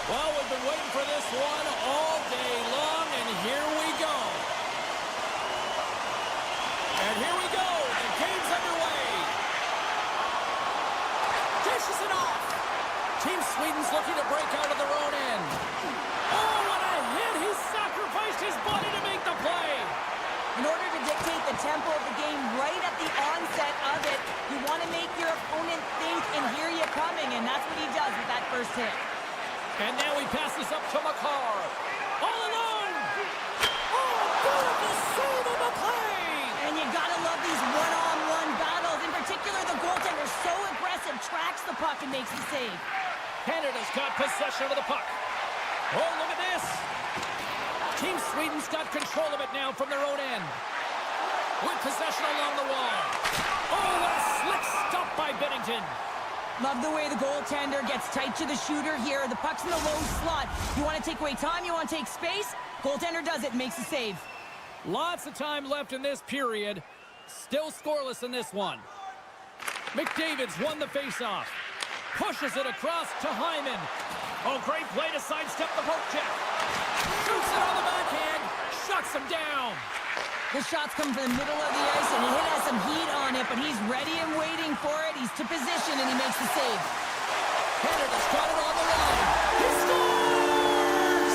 Well, we've been waiting for this one all day long, and here we go. And here we go. The game's underway. Dishes it off. Team Sweden's looking to break out of their own end. Oh, what a hit. He sacrificed his body to make the play. In order to dictate the tempo of the game right at the onset of it, you want to make your opponent think and hear you coming, and that's what he does with that first hit. And now he passes up to McCarr. All alone. Oh, beautiful save of the play. And you got to love these one-on-one battles. In particular, the goaltender so aggressive, tracks the puck and makes the save. Canada's got possession of the puck. Oh, look at this. Team Sweden's got control of it now from their own end. With possession along the wall. Oh, what a slick stop by Bennington. Love the way the goaltender gets tight to the shooter here. The puck's in the low slot. You want to take away time, you want to take space. Goaltender does it, makes the save. Lots of time left in this period. Still scoreless in this one. McDavid's won the faceoff. Pushes it across to Hyman. Oh, great play to sidestep the poke check. Shoots it on the backhand. Shuts him down. The shots come from the middle of the ice, and he has some heat on it, but he's ready and waiting for it. He's to position, and he makes the save. Canada's got it on the line. He scores!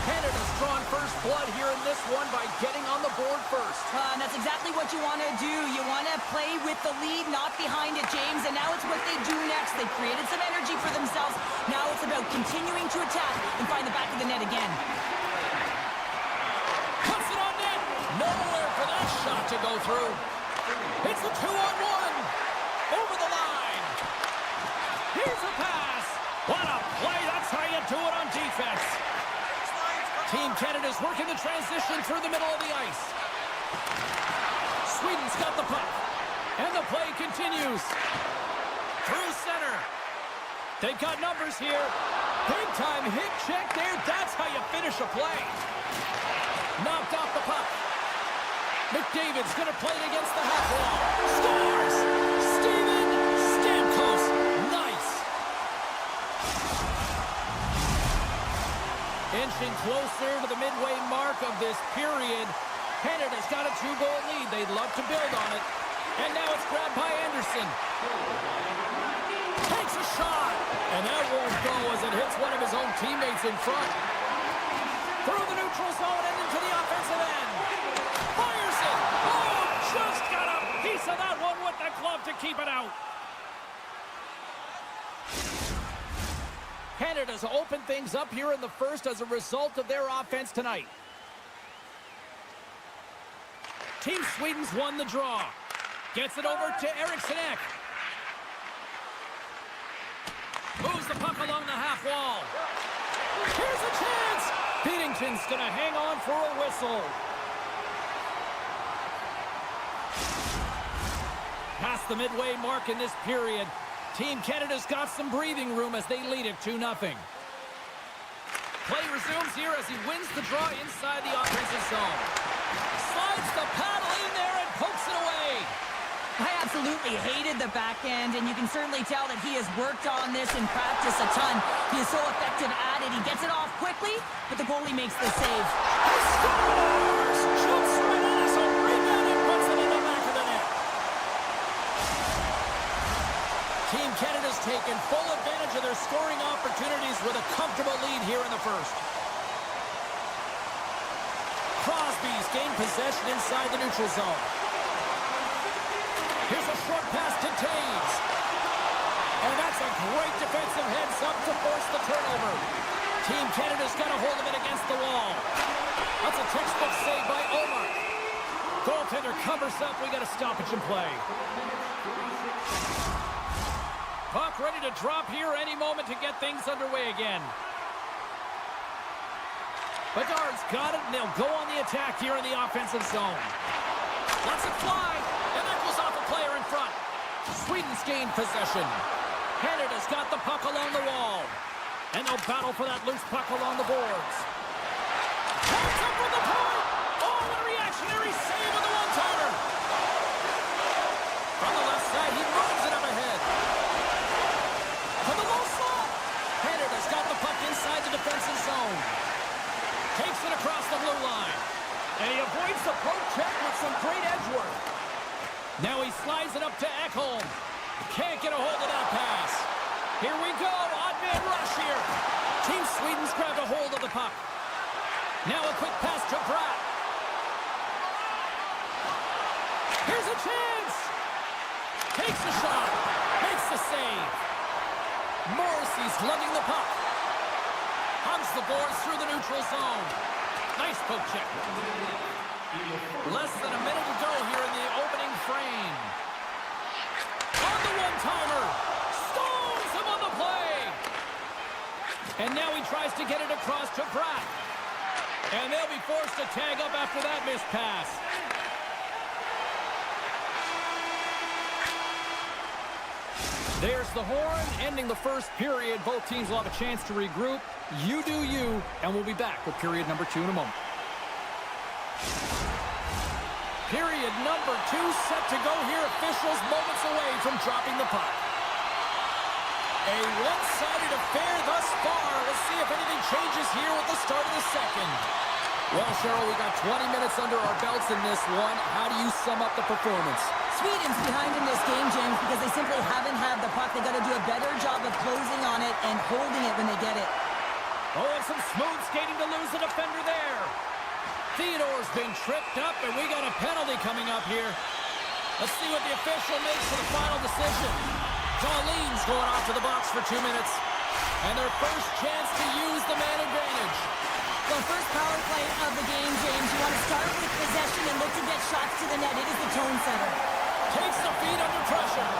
Canada's drawn first blood here in this one by getting on the board first. And that's exactly what you want to do. You want to play with the lead, not behind it, James. And now it's what they do next. They've created some energy for themselves. Now it's about continuing to attack and find the back of the net again. Puts it on net. Nowhere for that shot to go through. It's a 2-on-1. Over the line. Here's a pass. What a play. That's how you do it on defense. Team Canada's working the transition through the middle of the ice. Sweden's got the puck. And the play continues. Through center. They've got numbers here. Big time hit check there. That's how you finish a play. Knocked off the puck. McDavid's going to play it against the half wall. Scores! Steven Stamkos. Nice. Inching closer to the midway mark of this period. Canada's got a 2-goal lead. They'd love to build on it. And now it's grabbed by Anderson. Takes a shot. And that won't go as it hits one of his own teammates in front. Through the neutral zone and into the offensive end. Fires it. Oh, just got a piece of that one with the glove to keep it out. Canada's opened things up here in the first as a result of their offense tonight. Team Sweden's won the draw. Gets it over to Eriksson Ek. Moves the puck along the half wall. Here's a chance. Binnington's going to hang on for a whistle. Past the midway mark in this period. Team Canada's got some breathing room as they lead it 2-0. Play resumes here as he wins the draw inside the offensive zone. Slides the paddle in there and pokes it away. I absolutely hated the backhand, and you can certainly tell that he has worked on this in practice a ton. He is so effective at it. He gets it off quickly, but the goalie makes the save. He scores! Jumps right on us, a rebound and puts it in the back of the net. Team Canada's taken full advantage of their scoring opportunities with a comfortable lead here in the first. Crosby's gained possession inside the neutral zone. Here's a short pass to Taves. And that's a great defensive heads-up to force the turnover. Team Canada's got a hold of it against the wall. That's a textbook save by Omar. Goaltender covers up. We got a stoppage in play. Puck ready to drop here any moment to get things underway again. Bedard's got it, and they'll go on the attack here in the offensive zone. Lets it fly, and that goes off a player in front. Sweden's gained possession. Canada's got the puck along the wall. And they'll battle for that loose puck along the boards. Hands up for the point! Oh, what a reactionary save with the one-timer! From the left side, he runs it up ahead. Here we go. Odd man rush here. Team Sweden's grabbed a hold of the puck. Now a quick pass to Pratt. Here's a chance. Takes a shot. Makes the save. Morrissey's lugging the puck. Hugs the boards through the neutral zone. Nice poke check. Less than a minute to go here in the opening frame. On the one-timer. Stones him on the play. And now he tries to get it across to Pratt. And they'll be forced to tag up after that missed pass. There's the horn, ending the first period. Both teams will have a chance to regroup. You do you, and we'll be back with period number 2 in a moment. Period number 2 set to go here. Officials moments away from dropping the puck. A one-sided affair thus far. Let's see if anything changes here with the start of the second. Well, Cheryl, we got 20 minutes under our belts in this one. How do you sum up the performance? Sweden's behind in this game, James, because they simply haven't had the puck. They got to do a better job of closing on it and holding it when they get it. Oh, and some smooth skating to lose a defender there. Theodore's been tripped up, and we got a penalty coming up here. Let's see what the official makes for the final decision. Jolene's going off to the box for 2 minutes. And their first chance to use the man advantage. Well, first power play of the game, James. You want to start with possession and look to get shots to the net. It is the tone setter. Takes the feed under pressure.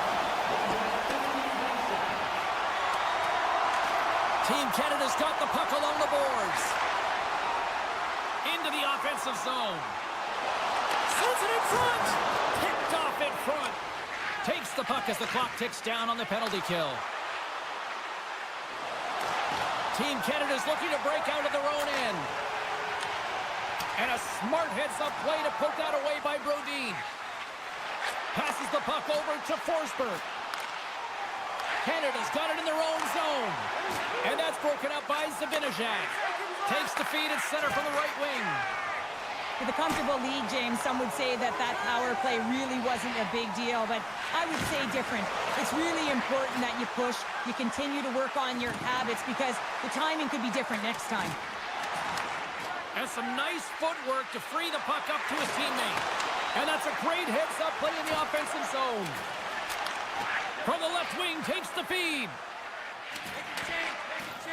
Team Canada's got the puck along the boards. Into the offensive zone. Sends it in front. Picked off in front. Takes the puck as the clock ticks down on the penalty kill. Team Canada's looking to break out of their own end. And a smart heads-up play to poke that away by Brodin. Passes the puck over to Forsberg. Canada's got it in their own zone. And that's broken up by Zibanejad. Takes the feed at center from the right wing. For the comfortable lead, James, some would say that power play really wasn't a big deal, but I would say different. It's really important that you push, you continue to work on your habits, because the timing could be different next time. And some nice footwork to free the puck up to his teammate. And that's a great heads-up play in the offensive zone. From the left wing, takes the feed.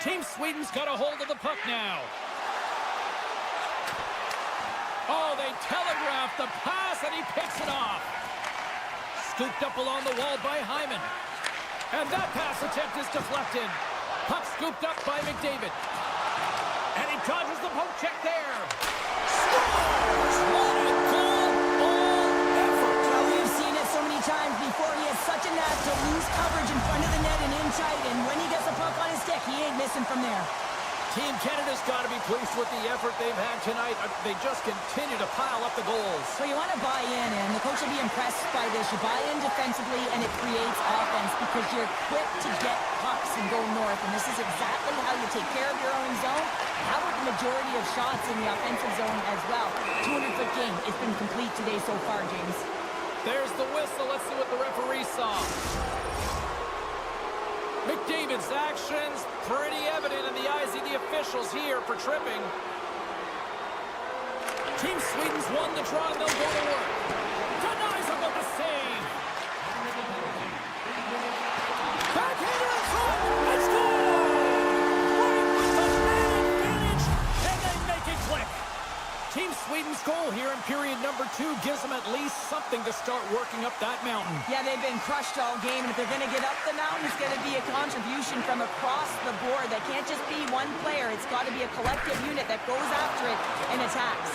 Team Sweden's got a hold of the puck now. Oh, they telegraphed the pass, and he picks it off. Scooped up along the wall by Hyman. And that pass attempt is deflected. Puck scooped up by McDavid. And he dodges the poke check there. Scores! What a goal! All effort. Well, we've seen it so many times before. He has such a knack to lose coverage in front of the net and in tight. And when he gets a puck on his stick, he ain't missing from there. Team Canada's got to be pleased with the effort they've had tonight. They just continue to pile up the goals. So you want to buy in, and the coach will be impressed by this. You buy in defensively, and it creates offense because you're quick to get pucks and go north. And this is exactly how you take care of your own zone. How about the majority of shots in the offensive zone as well? 200-foot game. It's been complete today so far, James. There's the whistle. Let's see what the referee saw. McDavid's actions pretty evident in the eyes of the officials here for tripping. Team Sweden's won the draw, and they'll go to work. Denies him with the save. Backhand in front. Let's go! Right with the man advantage, and they make it click. Team Sweden's goal here in period number 2 gives them at least something to start working up that mountain. Yeah, they've been crushed all game, and if they're going to get up the mountain, it's going to be a contribution from across the board. That can't just be one player. It's got to be a collective unit that goes after it and attacks.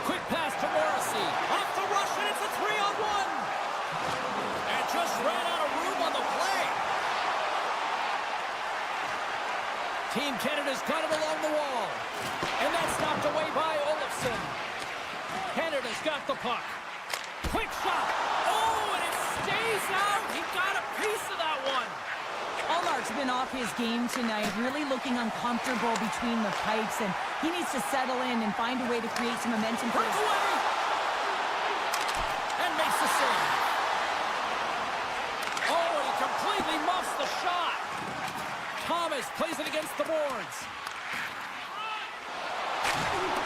Quick pass to Morrissey. Off the rush, and it's a 3-on-1. And just ran out of room on the play. Team Canada's got it along the wall. And that's knocked away by Olofsson. Canada's got the puck. Quick shot. Oh, and it stays out. He got a piece of that one. Allmark's been off his game tonight, really looking uncomfortable between the pipes, and he needs to settle in and find a way to create some momentum for his... And makes the save. Oh, and he completely muffs the shot. Thomas plays it against the boards.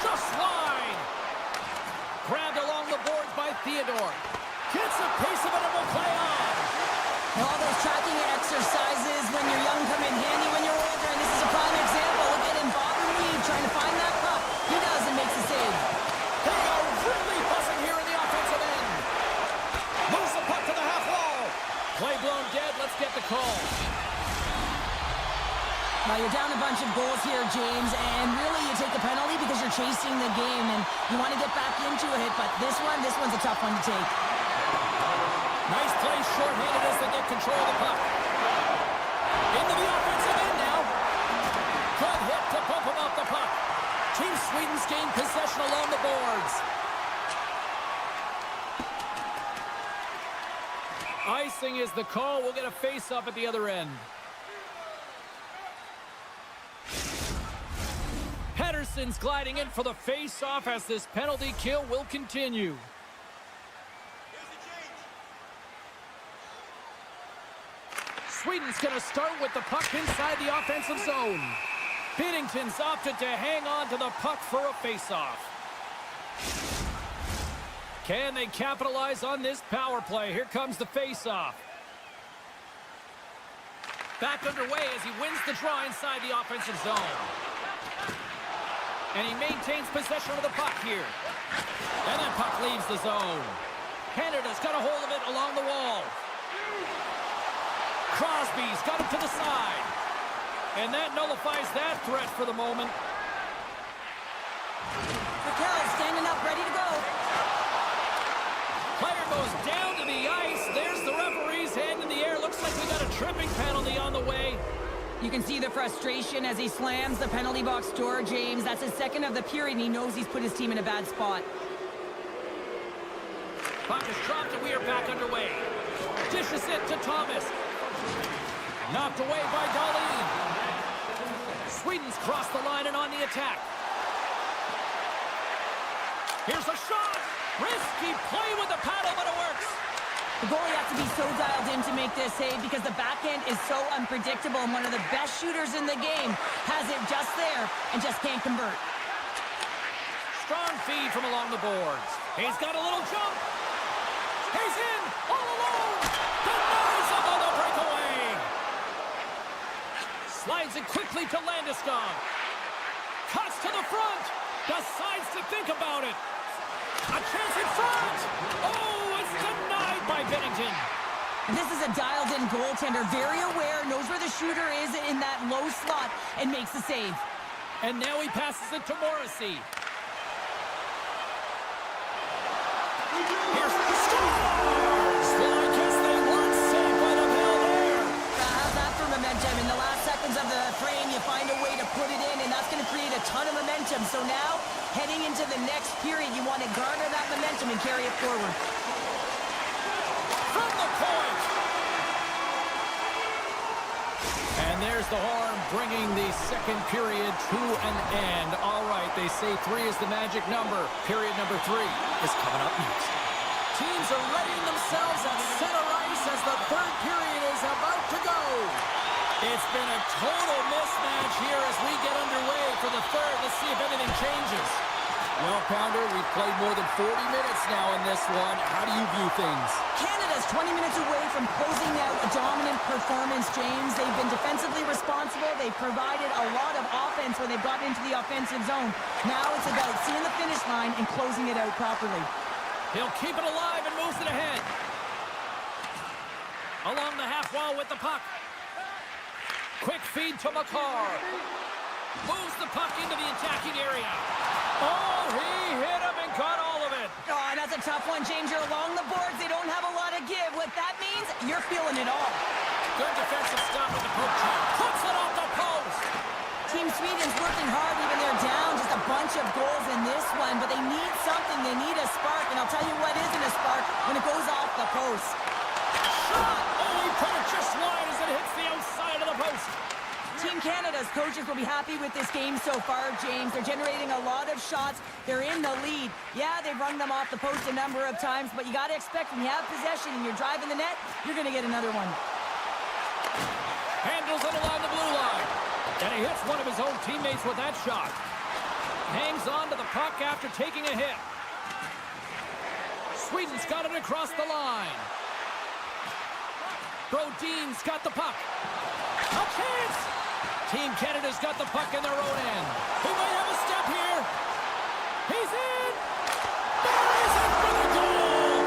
Just wide. Grabbed along the boards by Theodore. Gets a piece of it and will play on. Now, all those tracking exercises when you're young come in handy when you're older, and this is a prime example. Look at him, Bob and Weave, trying to find that puck. He does and makes the save. They are really buzzing here in the offensive end. Moves the puck to the half wall. Play blown dead. Let's get the call. Now, you're down a bunch of goals here, James, and really you take the penalty because you're chasing the game, and you want to get back into it, but this one's a tough one to take. Nice play, short-handed as they get control of the puck. Into the offensive end now. Good hit to bump him off the puck. Team Sweden's gained possession along the boards. Icing is the call. We'll get a face-off at the other end. Pettersson's gliding in for the face-off as this penalty kill will continue. Sweden's going to start with the puck inside the offensive zone. Binnington's opted to hang on to the puck for a face-off. Can they capitalize on this power play? Here comes the face-off. Back underway as he wins the draw inside the offensive zone. And he maintains possession of the puck here. And that puck leaves the zone. Canada's got a hold of it along the wall. Crosby's got him to the side. And that nullifies that threat for the moment. Raquel standing up, ready to go. Player goes down to the ice. There's the referee's hand in the air. Looks like we got a tripping penalty on the way. You can see the frustration as he slams the penalty box door, James. That's his second of the period, and he knows he's put his team in a bad spot. Puck is dropped, and we are back underway. Dishes it to Thomas. Knocked away by Dahlin. Sweden's crossed the line and on the attack. Here's a shot. Risky play with the paddle, but it works. The goalie has to be so dialed in to make this save because the backhand is so unpredictable, and one of the best shooters in the game has it just there and just can't convert. Strong feed from along the boards. He's got a little jump. He's in all alone. Denies him on the breakaway. Slides it quickly to Landeskog. Cuts to the front. Decides to think about it. A chance in front. Oh, it's denied by Binnington. And this is a dialed-in goaltender, very aware, knows where the shooter is in that low slot, and makes the save. And now he passes it to Morrissey. Here's the scores. Well, I guess they weren't saved by the bell there. How's that for momentum? In the last seconds of the frame, you find a way to put it in, and that's going to create a ton of momentum. So now, heading into the next period, you want to garner that momentum and carry it forward. From the point. And there's the horn bringing the second period to an end. All right, they say 3 is the magic number. Period number 3 is coming up next. Teams are readying themselves at center ice as the third period is about to go. It's been a total mismatch here as we get underway for the third. Let's see if anything changes. Well, Pounder, we've played more than 40 minutes now in this one. How do you view things? Canada's 20 minutes away from closing out a dominant performance, James. They've been defensively responsible. They've provided a lot of offense when they've gotten into the offensive zone. Now it's about seeing the finish line and closing it out properly. He'll keep it alive and moves it ahead. Along the half wall with the puck. Quick feed to Makar. Moves the puck into the attacking area. Oh, he hit him and got all of it. Oh, and that's a tough one, James. You're along the boards. They don't have a lot of give. What that means, you're feeling it all. Good defensive stop with the poke check. Puts it off the post. Team Sweden's working hard, even they're down just a bunch of goals in this one, but they need something. They need a spark, and I'll tell you what isn't a spark when it goes off the post. Shot! Oh, he put it just wide as it hits the outside of the post. Team Canada's coaches will be happy with this game so far, James. They're generating a lot of shots. They're in the lead. Yeah, they've run them off the post a number of times, but you got to expect when you have possession and you're driving the net, you're going to get another one. Handles it along the blue line. hits one of his own teammates with that shot. Hangs on to the puck after taking a hit. Sweden's got it across the line. Brodin's got the puck. A chance! Team Canada's got the puck in their own end. He might have a step here. He's in! There is it for the goal!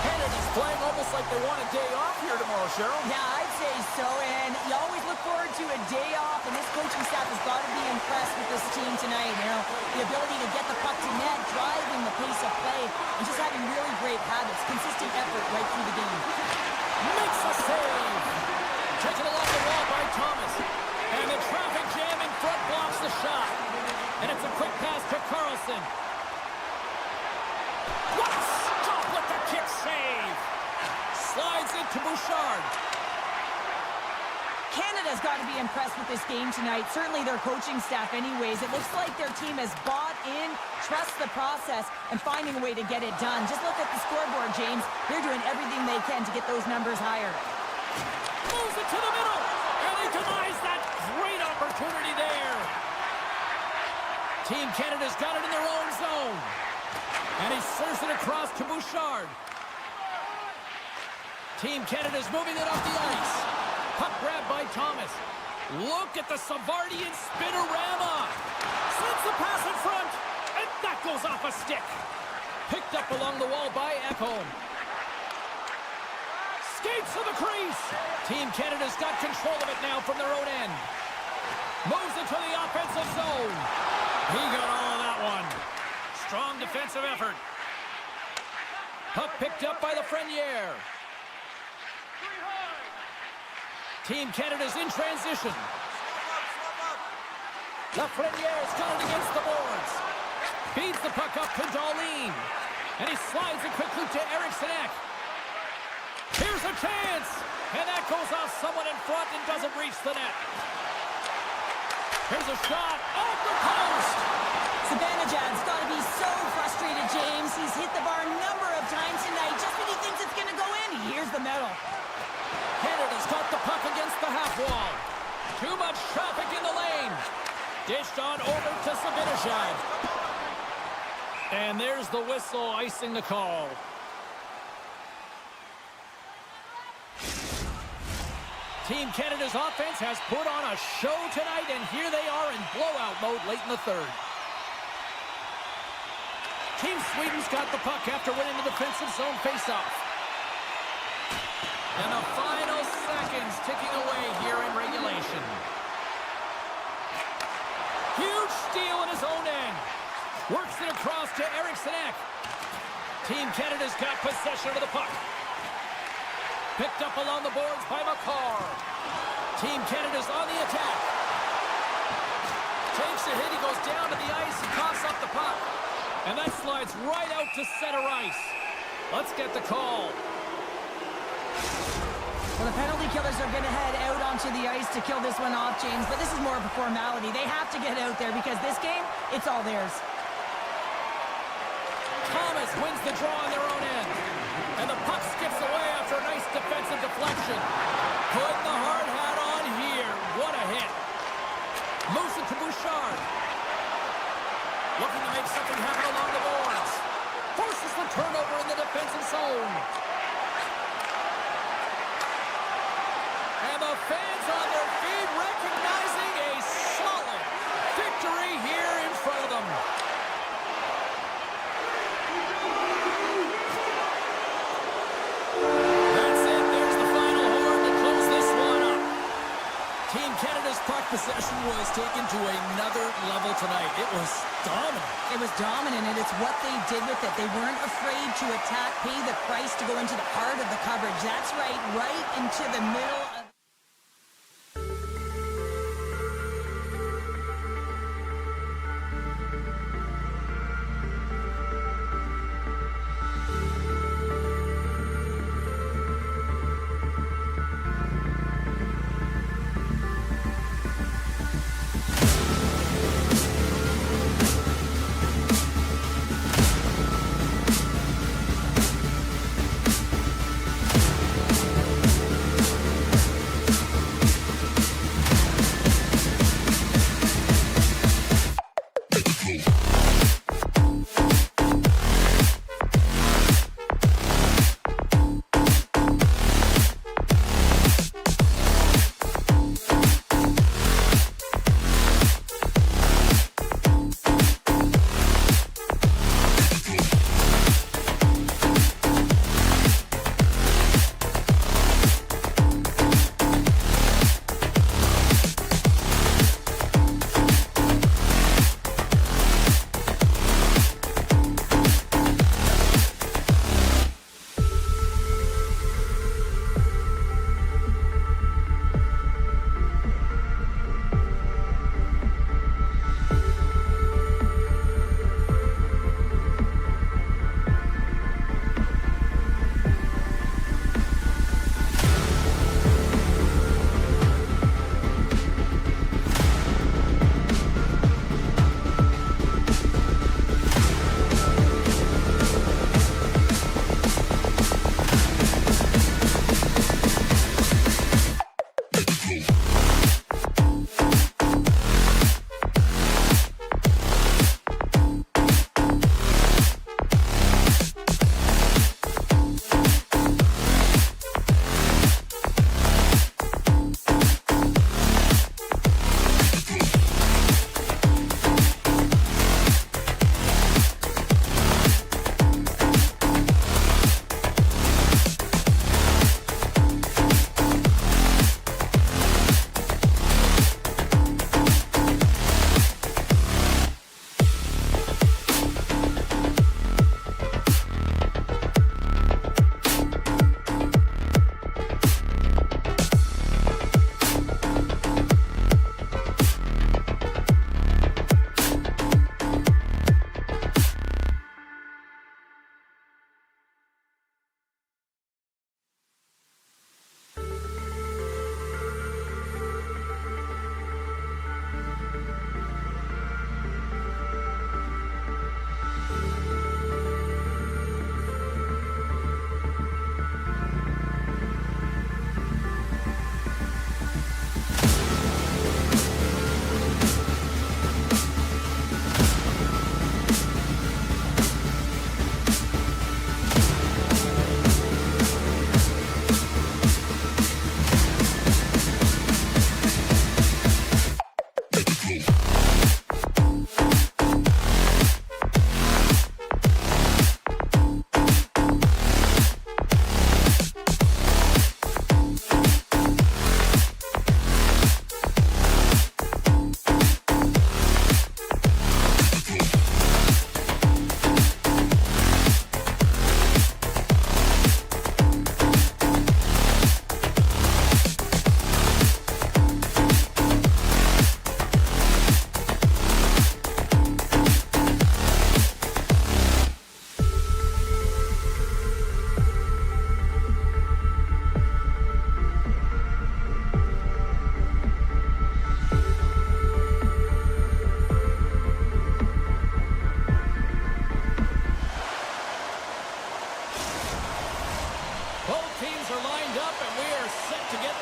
Canada's playing almost like they want a day off here tomorrow, Cheryl. Yeah, I'd say so, and you always look forward to a day off, and this coaching staff has got to be impressed with this team tonight. You know, the ability to get the puck to net, driving the pace of play, and just having really great habits, consistent effort right through the game. Makes a save. Taken along the wall by Thomas. And the traffic jam in front blocks the shot. And it's a quick pass to Carlson. What a stop with the kick save. Slides into Bouchard. Canada's got to be impressed with this game tonight. Certainly their coaching staff anyways. It looks like their team has bought in, trusts the process, and finding a way to get it done. Just look at the scoreboard, James. They're doing everything they can to get those numbers higher. Moves it to the middle. And he denies that great opportunity there. Team Canada's got it in their own zone. And he serves it across to Bouchard. Team Canada's moving it off the ice. Puck grab by Thomas. Look at the Savardian spinorama. Sends the pass in front. And that goes off a stick. Picked up along the wall by Ekholm. Skates to the crease. Team Canada's got control of it now from their own end. Moves into the offensive zone. He got all of that one. Strong defensive effort. Puck picked up by Lafreniere. Team Canada's in transition. Lafreniere's got it against the boards. Feeds the puck up to Dahlin. And he slides it quickly to Eriksson Ek. Here's a chance. And that goes off someone in front and doesn't reach the net. Here's a shot off the post. Zibanejad's got to be so frustrated, James. He's hit the bar a number of times tonight. Just when he thinks it's going to go in, here's the medal. Canada's got the puck against the half wall. Too much traffic in the lane. Dished on over to Zibanejad. And there's the whistle icing the call. Team Canada's offense has put on a show tonight, and here they are in blowout mode late in the third. Team Sweden's got the puck after winning the defensive zone faceoff. And the final seconds ticking away here in regulation. Huge steal in his own end. Works it across to Eriksson Ek. Team Canada's got possession of the puck. Picked up along the boards by McCarr. Team Canada's on the attack. Takes a hit, he goes down to the ice and coughs up the puck. And that slides right out to center ice. Let's get the call. Well, the penalty killers are going to head out onto the ice to kill this one off, James. But this is more of a formality. They have to get out there because this game, it's all theirs. Thomas wins the draw on their own end. And the puck skips away after a nice defensive deflection. Putting the hard hat on here. What a hit. Moves it to Bouchard. Looking to make something happen along the boards. Forces the turnover in the defensive zone. And the fans on their feet recognizing a solid victory here in front of them. That's it. There's the final horn to close this one up. Team Canada's puck possession was taken to another level tonight. It was dominant. It was dominant, and it's what they did with it. They weren't afraid to attack, pay the price to go into the heart of the coverage. That's right into the middle of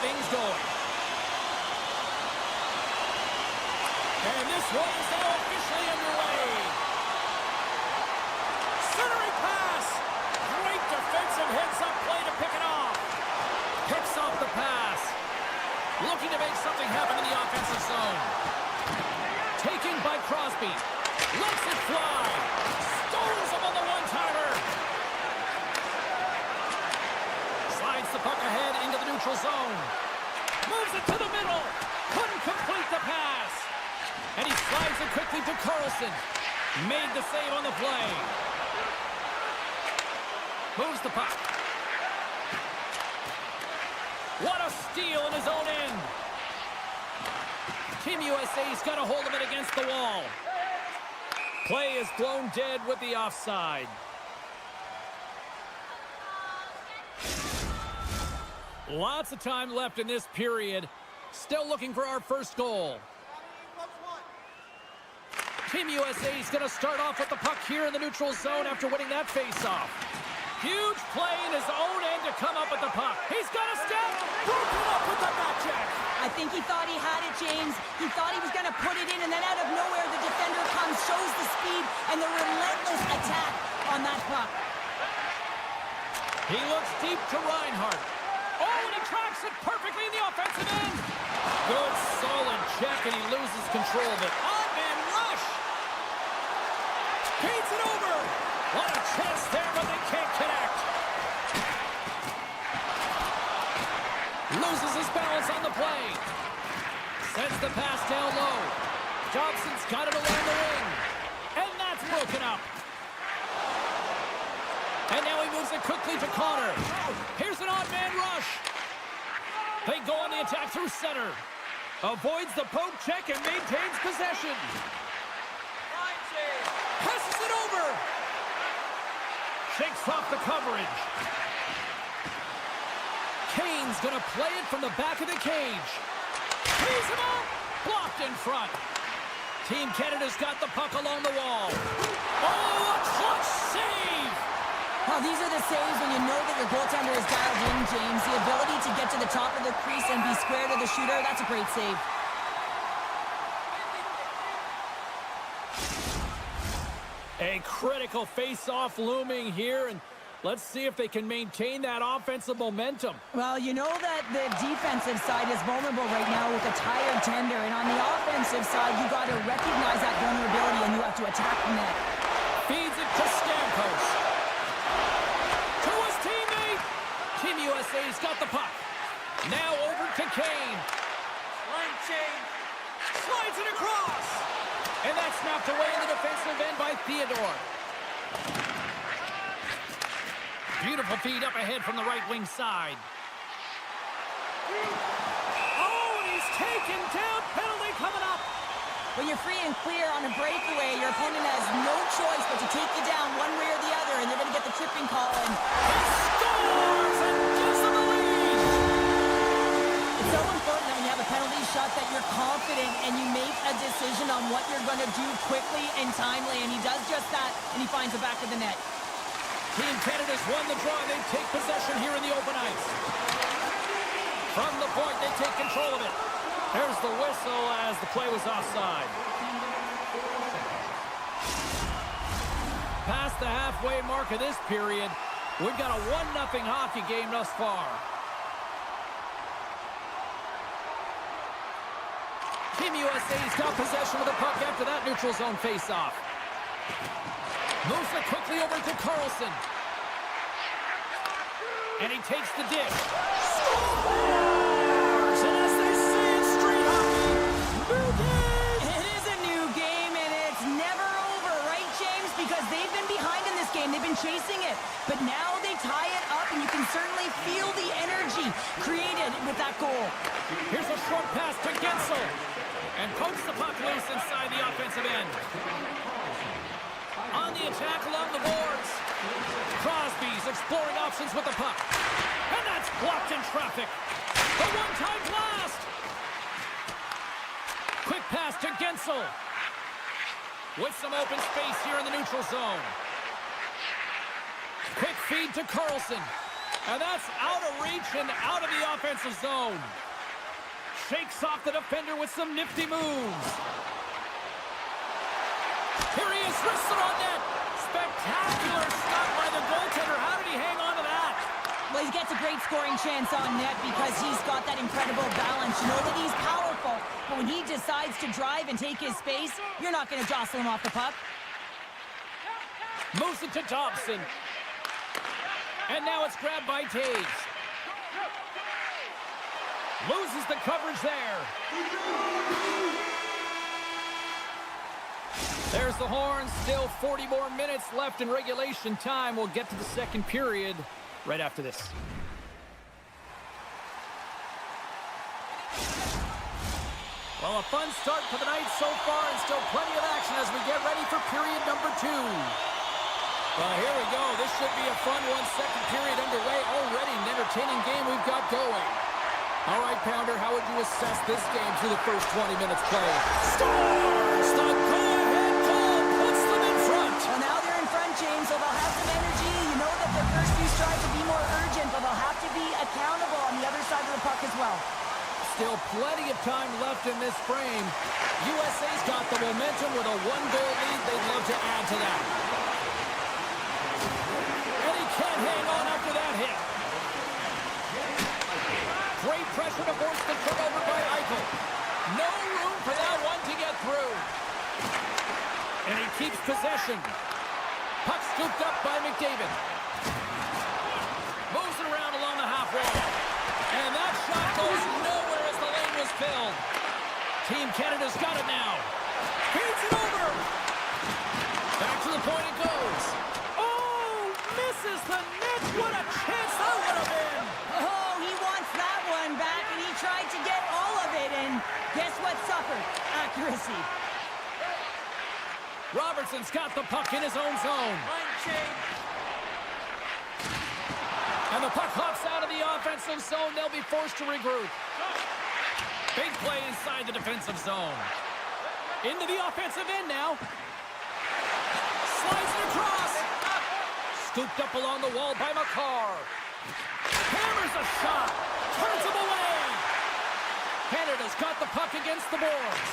things going. And this one is now officially underway. Centering pass. Great defensive heads-up play to pick it off. Picks off the pass. Looking to make something happen in the offensive zone. Taken by Crosby. Lets it fly. Stones him on the one-timer. Slides the puck ahead into the neutral zone. Moves it to the middle. Couldn't complete the pass. And he slides it quickly to Carlson. Made the save on the play. Moves the puck. What a steal in his own end. Team USA's got a hold of it against the wall. Play is blown dead with the offside. Lots of time left in this period. Still looking for our first goal. Team USA's going to start off with the puck here in the neutral zone after winning that faceoff. Huge play in his own end to come up with the puck. He's got a step. Broken up with the back check. I think he thought he had it, James. He thought he was going to put it in, and then out of nowhere, the defender comes, shows the speed, and the relentless attack on that puck. He looks deep to Reinhart. Oh, and he tracks it perfectly in the offensive end. Good, solid check, and he loses control of it. On-man rush. Feeds it over. What a chance there, but they can't connect. Loses his balance on the play. Sends the pass down low. Dobson's got it along the wing. And that's broken up. And now he moves it quickly to Connor. Here's an odd man rush. They go on the attack through center. Avoids the poke check and maintains possession. Passes it over. Shakes off the coverage. Kane's going to play it from the back of the cage. Tees him up. Blocked in front. Team Canada's got the puck along the wall. Oh, a clutch save. Well, these are the saves when you know that your goaltender is dialed in, James. The ability to get to the top of the crease and be square to the shooter, that's a great save. A critical face-off looming here, and let's see if they can maintain that offensive momentum. Well, you know that the defensive side is vulnerable right now with a tired tender, and on the offensive side, you got to recognize that vulnerability and you have to attack the net. Feeds it to Stamkos. To his teammate. Team USA's got the puck. Now over to Kane. Line change. Slides it across. And that's knocked away in the defensive end by Theodore. Beautiful feed up ahead from the right wing side. Oh, and he's taken down. Penalty coming up. When you're free and clear on a breakaway, your opponent has no choice but to take you down one way or the other, and they're going to get the tripping call. And he scores and gives them the lead. It's so important that when you have a penalty shot that you're confident and you make a decision on what you're going to do quickly and timely, and he does just that, and he finds the back of the net. Team Canada's won the draw. They take possession here in the open ice. From the point, they take control of it. There's the whistle as the play was offside. Past the halfway mark of this period, we've got a 1-0 hockey game thus far. Team USA's got possession of the puck after that neutral zone face-off. Moves it quickly over to Carlson. And he takes the dish. Scores! And as they say in street hockey, new game! It is a new game, and it's never over, right, James? Because they've been behind in this game. They've been chasing it. But now they tie it up, and you can certainly feel the energy created with that goal. Here's a short pass to Gensel. And pokes the puck loose inside the offensive end. On the attack along the boards. Crosby's exploring options with the puck. And that's blocked in traffic. A one-time blast. Quick pass to Gensel. With some open space here in the neutral zone. Quick feed to Carlson. And that's out of reach and out of the offensive zone. Shakes off the defender with some nifty moves. Here he is, wristed on net. Spectacular stop by the goaltender. How did he hang on to that? Well, he gets a great scoring chance on net because he's got that incredible balance. You know that he's powerful, but when he decides to drive and take his space, you're not going to jostle him off the puck. Moves it to Dobson. And now it's grabbed by Taves. Loses the coverage there. There's the horn. Still 40 more minutes left in regulation time. We'll get to the second period right after this. Well, a fun start to the night so far, and still plenty of action as we get ready for period number 2. Well, here we go. This should be a fun one. Second period underway already. An entertaining game we've got going. All right, Pounder, how would you assess this game through the first 20 minutes play? Stars! The go-ahead goal puts them in front. Well, now they're in front, James, so they'll have some energy. You know that their first few strides will be more urgent, but they'll have to be accountable on the other side of the puck as well. Still plenty of time left in this frame. USA's got the momentum with a one-goal lead. They'd love to add to that. And he can't hang on after that hit. Great pressure to force the turnover by Eichel. No room for that one to get through. And he keeps possession. Puck scooped up by McDavid. Moves it around along the half wall. And that shot goes nowhere as the lane was filled. Team Canada's got it now. Feeds it over. Back to the point it goes. Oh, misses the net. What a chance that would have been. Oh, he wants that one back, and he tried to get all of it, and guess what suffered? Accuracy. Robertson's got the puck in his own zone. And the puck hops out of the offensive zone. They'll be forced to regroup. Big play inside the defensive zone. Into the offensive end now. Slides it across. Scooped up along the wall by McCarr. Hammers a shot. Turns him away. Canada's got the puck against the boards.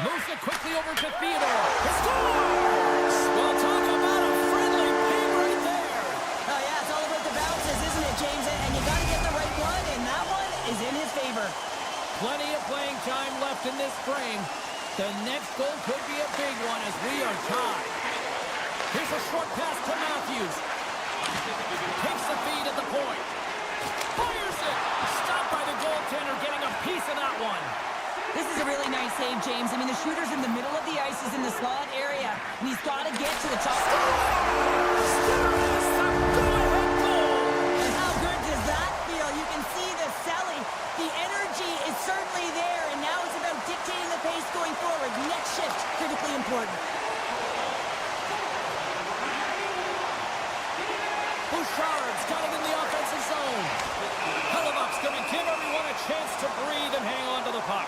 Moves it quickly over to Theodore. He scores! Well, talk about a friendly game right there. Oh, yeah, it's all about the bounces, isn't it, James? And you got to get the right one, and that one is in his favor. Plenty of playing time left in this frame. The next goal could be a big one as we are tied. Here's a short pass to Matthews. Takes the feed at the point. Fires it. Stopped by the goaltender, getting a piece of that one. This is a really nice save, James. I mean, the shooter's in the middle of the ice. He's in the slot area, and he's got to get to the top. And how good does that feel? You can see the selling. The energy is certainly there, and now it's about dictating the pace going forward. Next shift, critically important. Bouchard's got it in the offensive zone. Hellebuyck's going to give everyone a chance to breathe and hang on to the puck.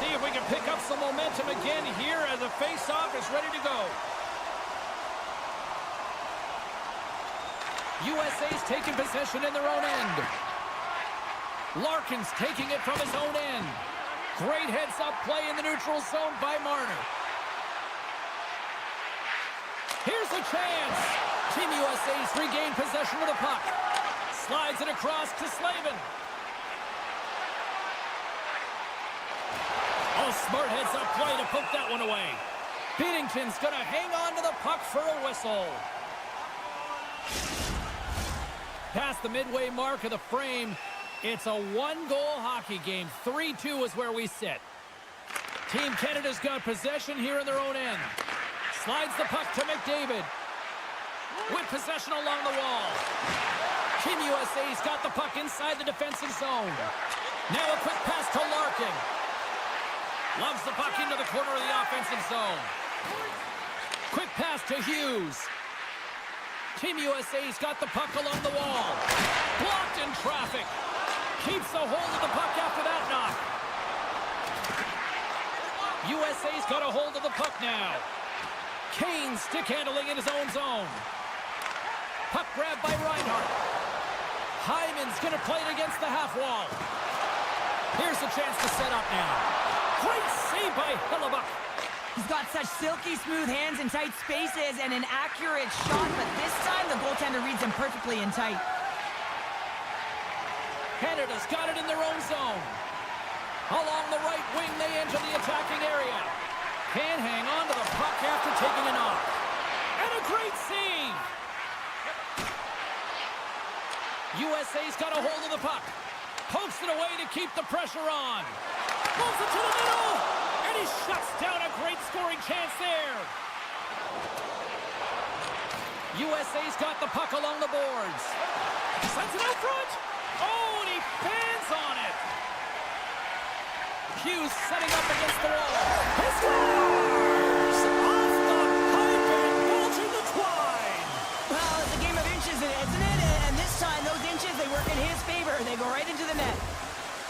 See if we can pick up some momentum again here as the face-off is ready to go. USA's taking possession in their own end. Larkin's taking it from his own end. Great heads-up play in the neutral zone by Marner. Here's a chance. Team USA's regained possession of the puck. Slides it across to Slavin. Oh, smart heads-up play to poke that one away. Binnington's going to hang on to the puck for a whistle. Past the midway mark of the frame, it's a one-goal hockey game. 3-2 is where we sit. Team Canada's got possession here in their own end. Slides the puck to McDavid. With possession along the wall. Team USA's got the puck inside the defensive zone. Now a quick pass to Larkin. Loves the puck into the corner of the offensive zone. Quick pass to Hughes. Team USA's got the puck along the wall. Blocked in traffic. Keeps a hold of the puck after that knock. USA's got a hold of the puck now. Kane stick handling in his own zone. Puck grab by Reinhardt. Hyman's going to play it against the half wall. Here's a chance to set up now. Great save by Hellebuck. He's got such silky smooth hands in tight spaces and an accurate shot, but this time the goaltender reads him perfectly in tight. Canada's got it in their own zone. Along the right wing, they enter the attacking area. Can't hang on to the puck after taking a knock. And a great save! USA's got a hold of the puck. Pokes it away to keep the pressure on. Pulls it to the middle! And he shuts down a great scoring chance there. USA's got the puck along the boards. Sends it out front! Oh, and he fans on it! Hughes setting up against the wall. He scores! Off the pipe and bulging the twine! Well, it's a game of inches, isn't it? And this time, those inches, they work in his favor. They go right into the net.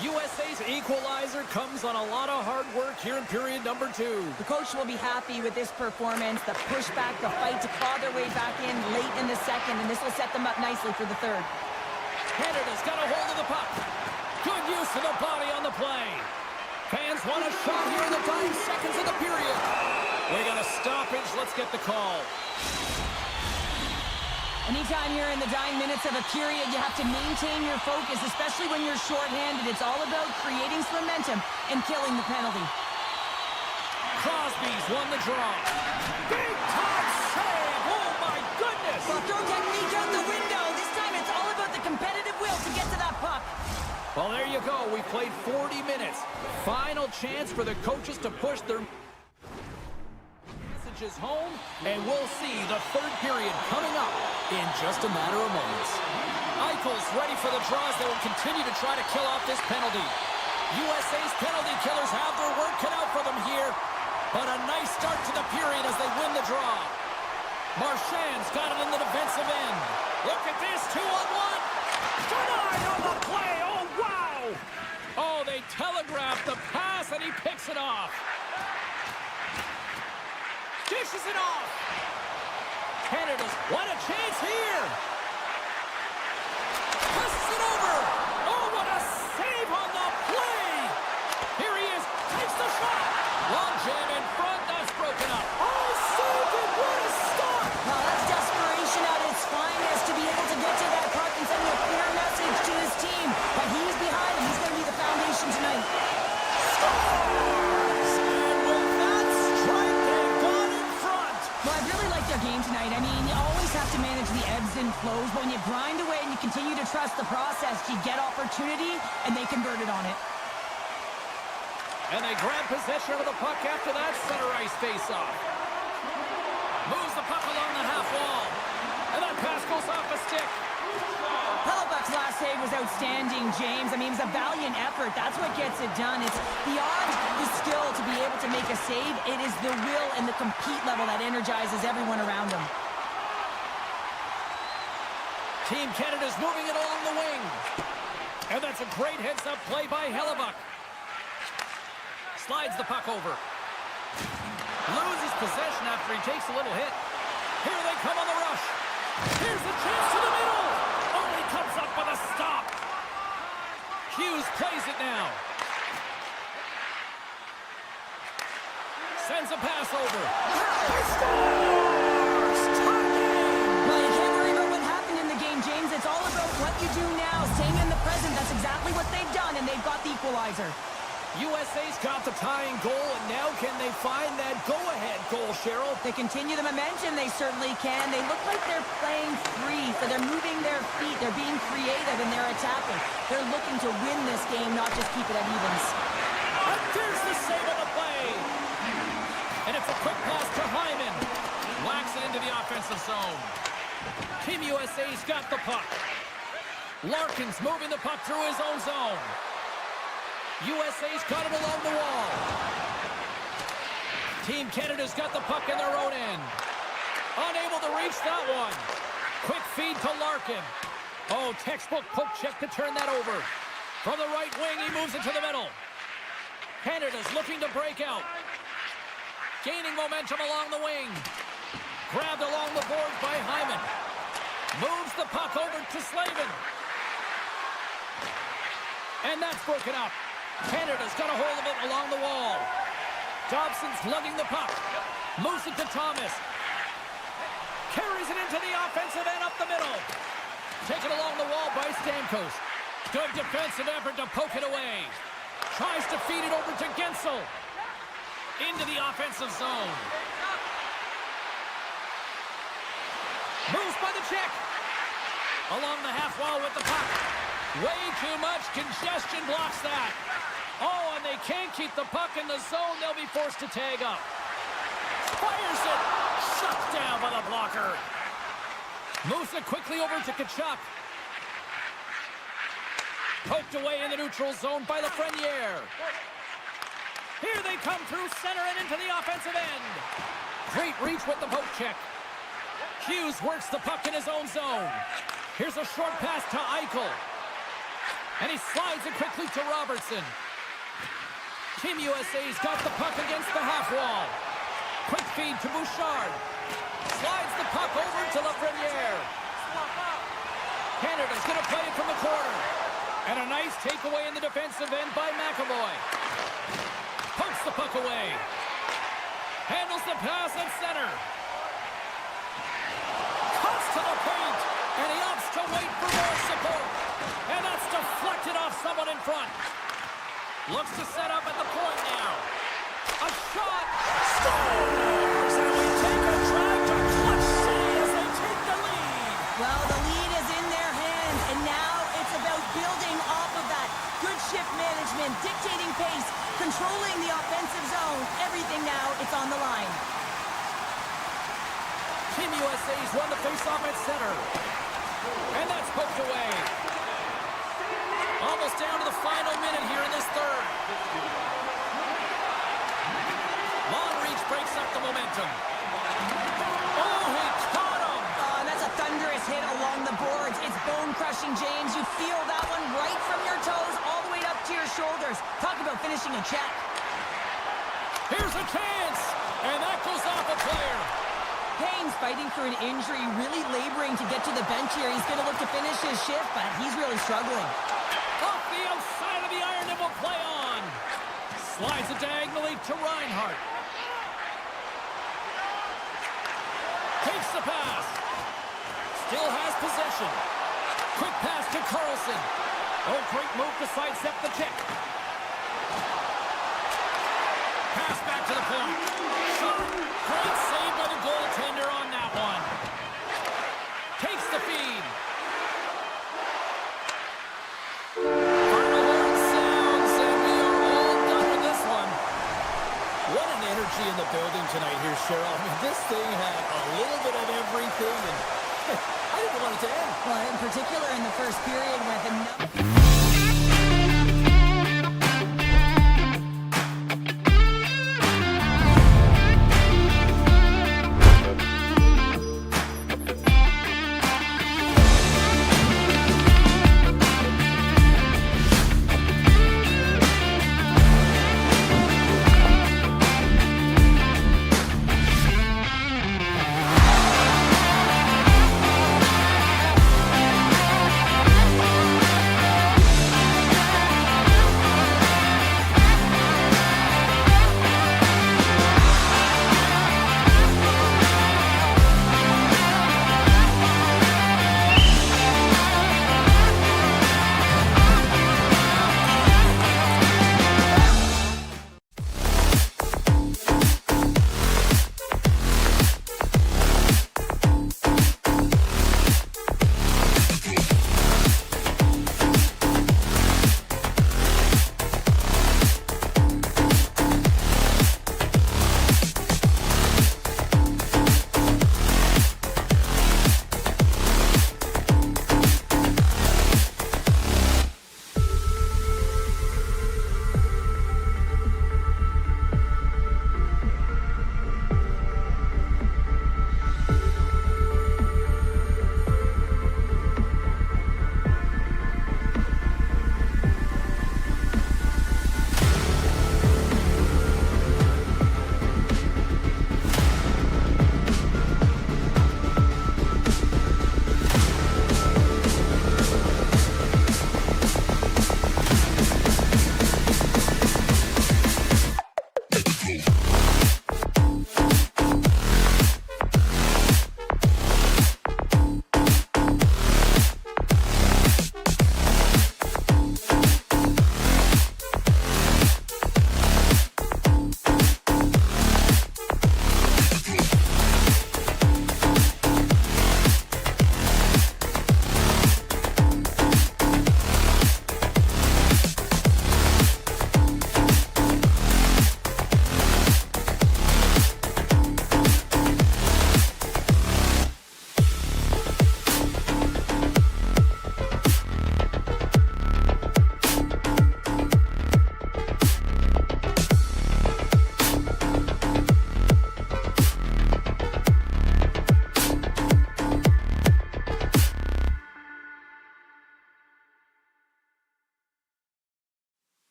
USA's equalizer comes on a lot of hard work here in period number 2. The coach will be happy with this performance, the pushback, the fight to claw their way back in late in the second, and this will set them up nicely for the third. Canada's got a hold of the puck. Good use of the body on the play. Fans want a shot here in the dying seconds of the period. We got a stoppage. Let's get the call. Anytime you're in the dying minutes of a period, you have to maintain your focus, especially when you're shorthanded. It's all about creating some momentum and killing the penalty. Crosby's won the draw. Big time save! Oh my goodness! Well, throw technique out the window. This time it's all about the competitive will to get to that puck. Well, there you go. We played 40 minutes. Final chance for the coaches to push their messages home, and we'll see the third period coming up in just a matter of moments. Eichel's ready for the draws. They will continue to try to kill off this penalty. USA's penalty killers have their work cut out for them here, but a nice start to the period as they win the draw. Marchand's got it in the defensive end. Look at this, 2-on-1. Denied on the play. Oh, wow. Oh, they telegraphed the pass, and he picks it off. Dishes it off. Canada's won a chance here. Passes it over. Oh, what a save on the play. Here he is. Takes the shot. Long jam in front. That's broken up. Oh, saved it. What a start. Well, that's desperation at its finest to be able to get to that puck and send a clear message to his team. But he's behind him. He's going to be the foundation tonight. Scores! And with that strike, they've gone in front. Well, I really like their game tonight. I mean, you always have to manage the ebbs and flows. But when you grind away and you continue to trust the process, you get opportunity, and they converted on it. And they grab possession of the puck after that center ice face-off. Moves the puck along the half wall. And that pass goes off a stick. Hellebuck's last save was outstanding, James. I mean, it was a valiant effort. That's what gets it done. It's beyond the skill to be able to make a save. It is the will and the compete level that energizes everyone around him. Team Canada's moving it along the wing. And that's a great heads-up play by Hellebuck. Slides the puck over. Loses possession after he takes a little hit. Here they come on the rush. Here's the chance to the middle. Only comes up with a stop. Hughes plays it now. Sends a pass over. He scores! Tie game! Well, you can't worry about what happened in the game, James. It's all about what you do now, staying in the present. That's exactly what they've done, and they've got the equalizer. USA's got the tying goal, and now can they find that go-ahead goal, Cheryl? They continue the momentum, they certainly can. They look like they're playing free, so they're moving their feet, they're being creative, and they're attacking. They're looking to win this game, not just keep it at evens. And there's the save of the play. And it's a quick pass to Hyman. Whacks it into the offensive zone. Team USA's got the puck. Larkin's moving the puck through his own zone. USA's got it along the wall. Team Canada's got the puck in their own end. Unable to reach that one. Quick feed to Larkin. Oh, textbook poke check to turn that over. From the right wing, he moves it to the middle. Canada's looking to break out. Gaining momentum along the wing. Grabbed along the boards by Hyman. Moves the puck over to Slavin. And that's broken up. Canada's got a hold of it along the wall. Dobson's lugging the puck. Moves it to Thomas. Carries it into the offensive end up the middle. Taken along the wall by Stamkos. Good defensive effort to poke it away. Tries to feed it over to Gensel. Into the offensive zone. Moves by the Czech. Along the half wall with the puck. Way too much congestion blocks that. Oh, and they can't keep the puck in the zone. They'll be forced to tag up. Fires it. Shut down by the blocker. Moves it quickly over to Kachuk. Poked away in the neutral zone by Lafreniere. Here they come through center and into the offensive end. Great reach with the poke check. Hughes works the puck in his own zone. Here's a short pass to Eichel. And he slides it quickly to Robertson. Team USA's got the puck against the half wall. Quick feed to Bouchard. Slides the puck over to Lafreniere. Canada's going to play it from the corner. And a nice takeaway in the defensive end by McAvoy. Pokes the puck away. Handles the pass at center. Cuts to the paint. And he opts to wait for more support. And that's deflected off someone in front. Looks to set up at the point now. A shot. Scores! And we take a drag to Clutch City as they take the lead. Well, the lead is in their hands, and now it's about building off of that. Good shift management, dictating pace, controlling the offensive zone. Everything now, it's on the line. Team USA's won the face-off at center. And that's poked away. Almost down to the final minute here in this third. Long reach breaks up the momentum. Oh, he caught him! Oh, that's a thunderous hit along the boards. It's bone-crushing, James. You feel that one right from your toes all the way up to your shoulders. Talk about finishing a check. Here's a chance! And that goes off a player. Payne's fighting through an injury, really laboring to get to the bench here. He's going to look to finish his shift, but he's really struggling. Off the outside of the iron, it will play on. Slides it diagonally to Reinhart. Takes the pass. Still has possession. Quick pass to Carlson. Oh, great move to sidestep the check. Pass back to the point. Shot. Great save by the goaltender on that one. Takes the feed. Final word sounds, and we are all done with this one. What an energy in the building tonight here, Cheryl. I mean, this thing had a little bit of everything, and I didn't want it to end. Well, in particular in the first period with enough...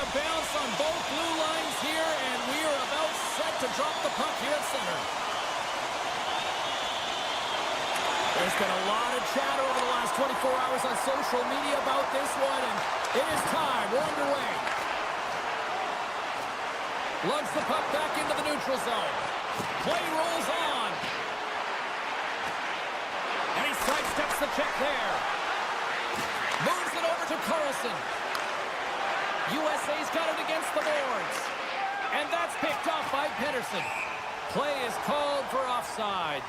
of bounds on both blue lines here, and we are about set to drop the puck here at center. There's been a lot of chatter over the last 24 hours on social media about this one, and it is time. We're underway. Lugs the puck back into the neutral zone. Play rolls on. And he sidesteps the check there. Moves it over to Carlson. USA's got it against the boards. And that's picked up by Pedersen. Play is called for offside.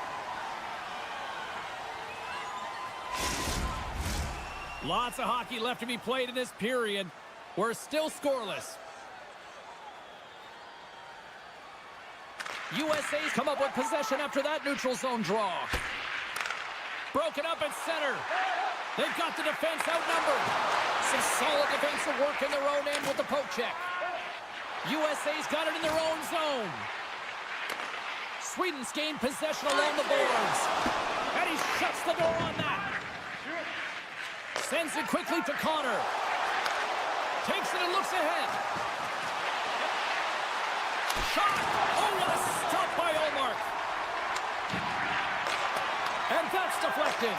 Lots of hockey left to be played in this period. We're still scoreless. USA's come up with possession after that neutral zone draw. Broken up at center. They've got the defense outnumbered. Some solid defensive work in their own end with the poke check. USA's got it in their own zone. Sweden's gained possession along the boards. And he shuts the door on that. Sends it quickly to Connor. Takes it and looks ahead. Shot! Oh, what a stop by Ullmark. And that's deflected.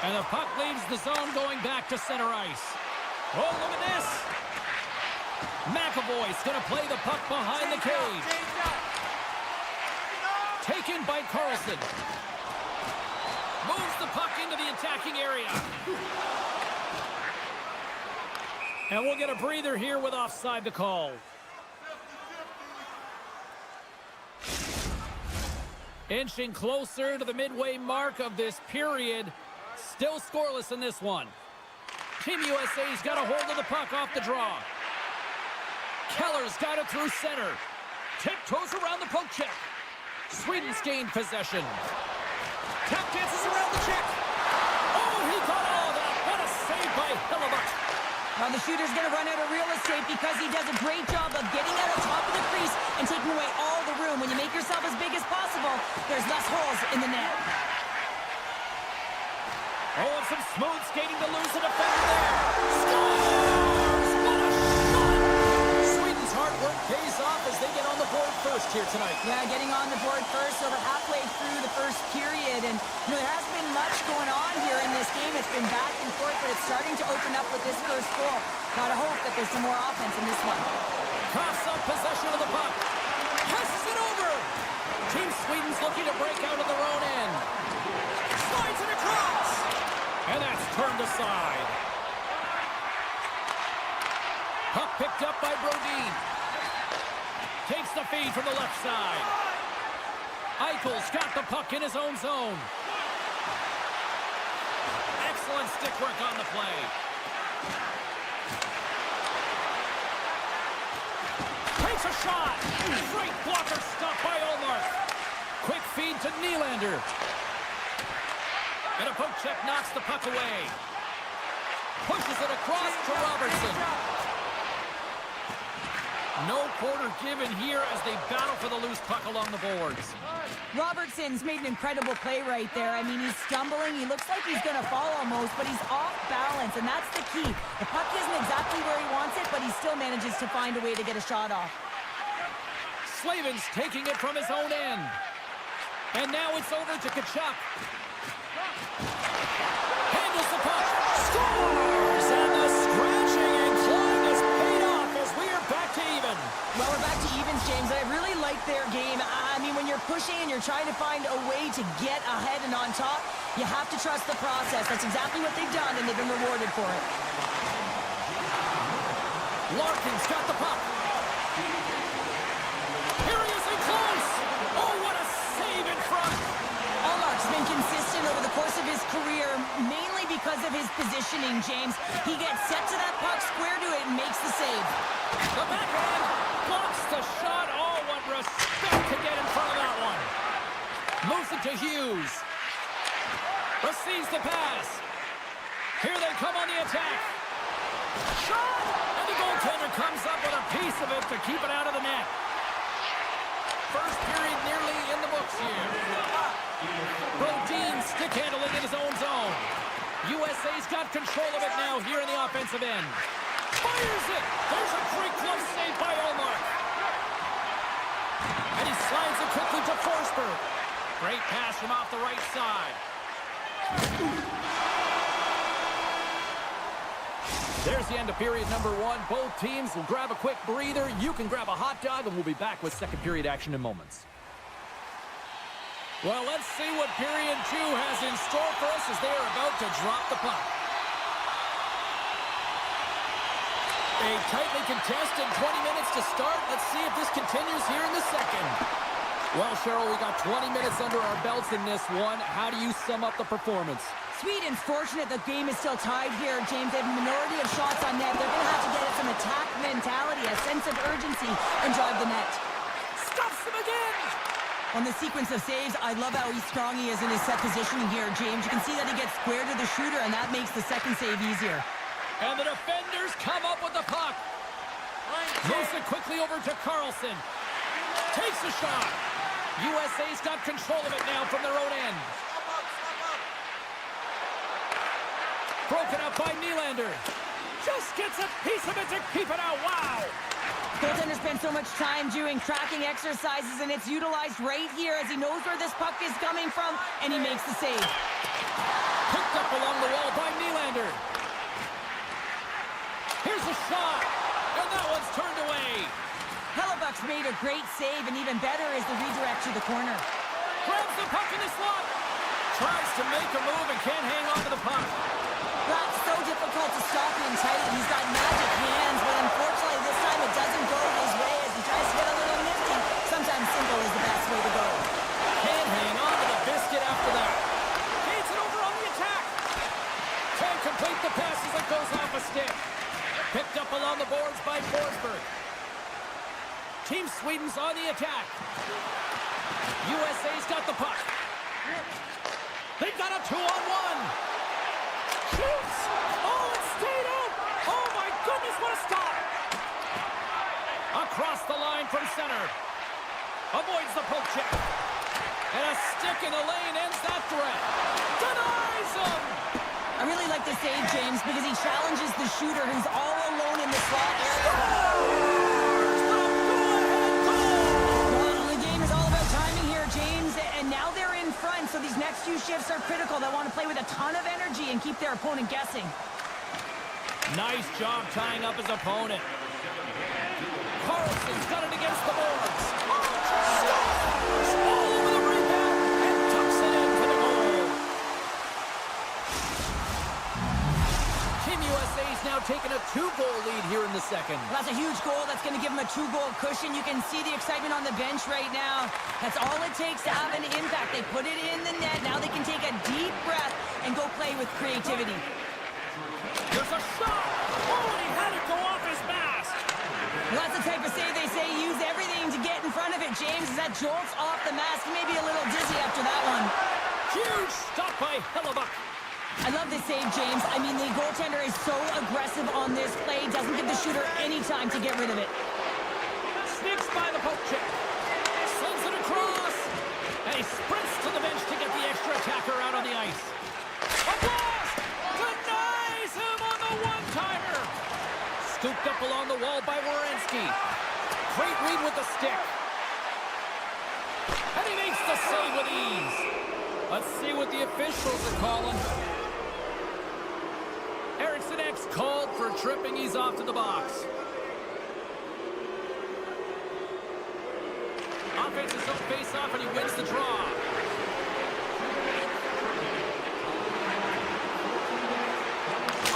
And the puck leaves the zone going back to center ice. Oh, look at this. McAvoy's going to play the puck behind the cage. Taken by Carlson. Moves the puck into the attacking area. And we'll get a breather here with offside to call. Inching closer to the midway mark of this period. Still scoreless in this one. Team USA's got a hold of the puck off the draw. Keller's got it through center. Tiptoes around the poke check. Sweden's gained possession. Tap dances around the check. Oh, he got all of that. What a save by Hellebuyck. Well, the shooter's going to run out of real estate because he does a great job of getting out of top of the crease and taking away all the room. When you make yourself as big as possible, there's less holes in the net. Oh, and some smooth skating to lose the defender there. Scores! What a shot! Sweden's hard work pays off as they get on the board first here tonight. Yeah, getting on the board first over halfway through the first period. And, you know, there hasn't been much going on here in this game. It's been back and forth, but it's starting to open up with this first goal. Gotta hope that there's some more offense in this one. Coughs up possession of the puck. Passes it over. Team Sweden's looking to break out of their own end. Slides it across. And that's turned aside. Puck picked up by Brodin. Takes the feed from the left side. Eichel's got the puck in his own zone. Excellent stick work on the play. Takes a shot. Great blocker stop by Ullmark. Quick feed to Nylander. And a poke check knocks the puck away. Pushes it across to Robertson. No quarter given here as they battle for the loose puck along the boards. Robertson's made an incredible play right there. I mean, he's stumbling. He looks like he's going to fall almost, but he's off balance, and that's the key. The puck isn't exactly where he wants it, but he still manages to find a way to get a shot off. Slavin's taking it from his own end. And now it's over to Tkachuk. Handles the puck. Scores! And the scratching and clawing is paid off as we are back to even. Well, we're back to evens, James. I really like their game. I mean, when you're pushing and you're trying to find a way to get ahead and on top, you have to trust the process. That's exactly what they've done, and they've been rewarded for it. Larkin's got the puck. Here he is in close. Oh, what a save in front. Ullmark's been consistent over the course of his career, mainly because of his positioning, James. He gets set to that puck, square to it, and makes the save. The backhand blocks the shot. Oh, what respect to get in front of that one. Moves it to Hughes. Receives the pass. Here they come on the attack. Shot! And the goaltender comes up with a piece of it to keep it out of the net. First period nearly in the books here. Brodin stick handling in his own zone. USA's got control of it now here in the offensive end. Fires it! There's a great glove save by Omar. And he slides it quickly to Forsberg. Great pass from off the right side. There's the end of period number 1. Both teams will grab a quick breather. You can grab a hot dog, and we'll be back with second period action in moments. Well, let's see what period 2 has in store for us as they are about to drop the puck. A tightly contested 20 minutes to start. Let's see if this continues here in the second. Well, Cheryl, we got 20 minutes under our belts in this one. How do you sum up the performance? Sweden's fortunate the game is still tied here, James. They have a minority of shots on net. They're going to have to get some attack mentality, a sense of urgency, and drive the net. Stuffs them again! On the sequence of saves, I love how strong he is in his set positioning here, James. You can see that he gets square to the shooter, and that makes the second save easier. And the defenders come up with the puck. Moves it quickly over to Carlson. Takes a shot. USA's got control of it now from their own end. Broken up by Nylander. Just gets a piece of it to keep it out. Wow! Goaltender spent so much time doing tracking exercises, and it's utilized right here as he knows where this puck is coming from, and he makes the save. Picked up along the wall by Nylander. Here's a shot, and that one's turned away. Hellebuyck's made a great save, and even better is the redirect to the corner. Grabs the puck in the slot. Tries to make a move and can't hang on to the puck. That's so difficult to stop him tight. He's got magic hands, but unfortunately this time it doesn't go his way as he tries to get a little nifty. Sometimes simple is the best way to go. Can't hang on to the biscuit after that. Gains it over on the attack. Can't complete the pass as it goes off a stick. Picked up along the boards by Forsberg. Team Sweden's on the attack. USA's got the puck. They've got a 2-on-1. Shoots! Oh, it stayed out! Oh, my goodness, what a stop! Across the line from center. Avoids the poke check. And a stick in the lane ends that threat. Denies him! I really like the save, James, because he challenges the shooter who's all alone in the slot area. Well, the game is all about timing here, James, and now they're in front, so these next few shifts are critical. They want to play with a ton of energy and keep their opponent guessing. Nice job tying up his opponent. Carlson's got it against the boards. Scores! All over the rebound and tucks it in for the goal. Team USA's now taking a 2-goal lead here in the second. Well, that's a huge goal. That's going to give them a 2-goal cushion. You can see the excitement on the bench right now. That's all it takes to have an impact. They put it in the net. Now they can take a deep breath and go play with creativity. There's a shot! Oh, and he had it go off his mask! Well, that's the type of save they say use everything to get in front of it, James, as that jolts off the mask. He may be a little dizzy after that one. Huge stop by Hellebuyck. I love this save, James. I mean, the goaltender is so aggressive on this play. Doesn't give the shooter any time to get rid of it. Sneaks by the poke check. Slings it across. And he sprints to the bench to get the extra attacker out on the ice. A blast! Denies him on the one-timer. Scooped up along the wall by Werenski. Great read with the stick. And he makes the save with ease. Let's see what the officials are calling. Eriksson X called for tripping. He's off to the box. Offense's own face-off, and he wins the draw.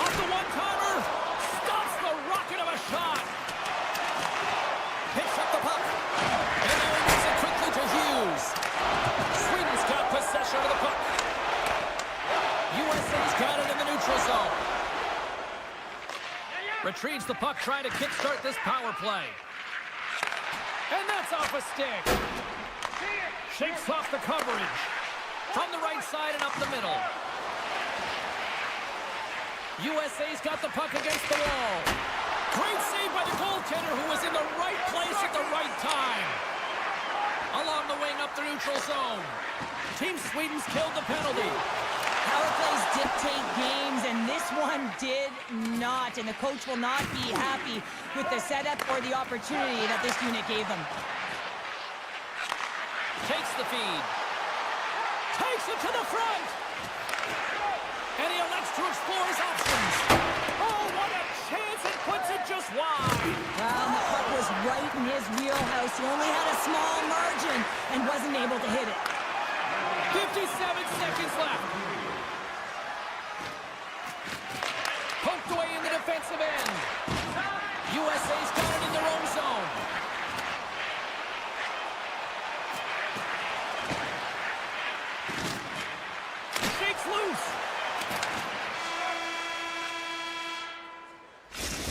Off the one-timer. Stops the rocket of a shot. Picks up the puck. And now he moves it quickly to Hughes. Sweden's got possession of the puck. USA's got it in the neutral zone. Retrieves the puck, trying to kickstart this power play. And that's off a stick. Shakes off the coverage. From the right side and up the middle. USA's got the puck against the wall. Great save by the goaltender, who was in the right place at the right time. Along the wing up the neutral zone. Team Sweden's killed the penalty. Power plays dictate games, and this one did not. And the coach will not be happy with the setup or the opportunity that this unit gave them. Takes the feed. Takes it to the front. And he elects to explore his options. Oh, what a chance. It puts it just wide. Well, the puck was right in his wheelhouse. He only had a small margin and wasn't able to hit it. 57 seconds left. Poked away in the defensive end. USA's got it in their own zone. Shakes loose.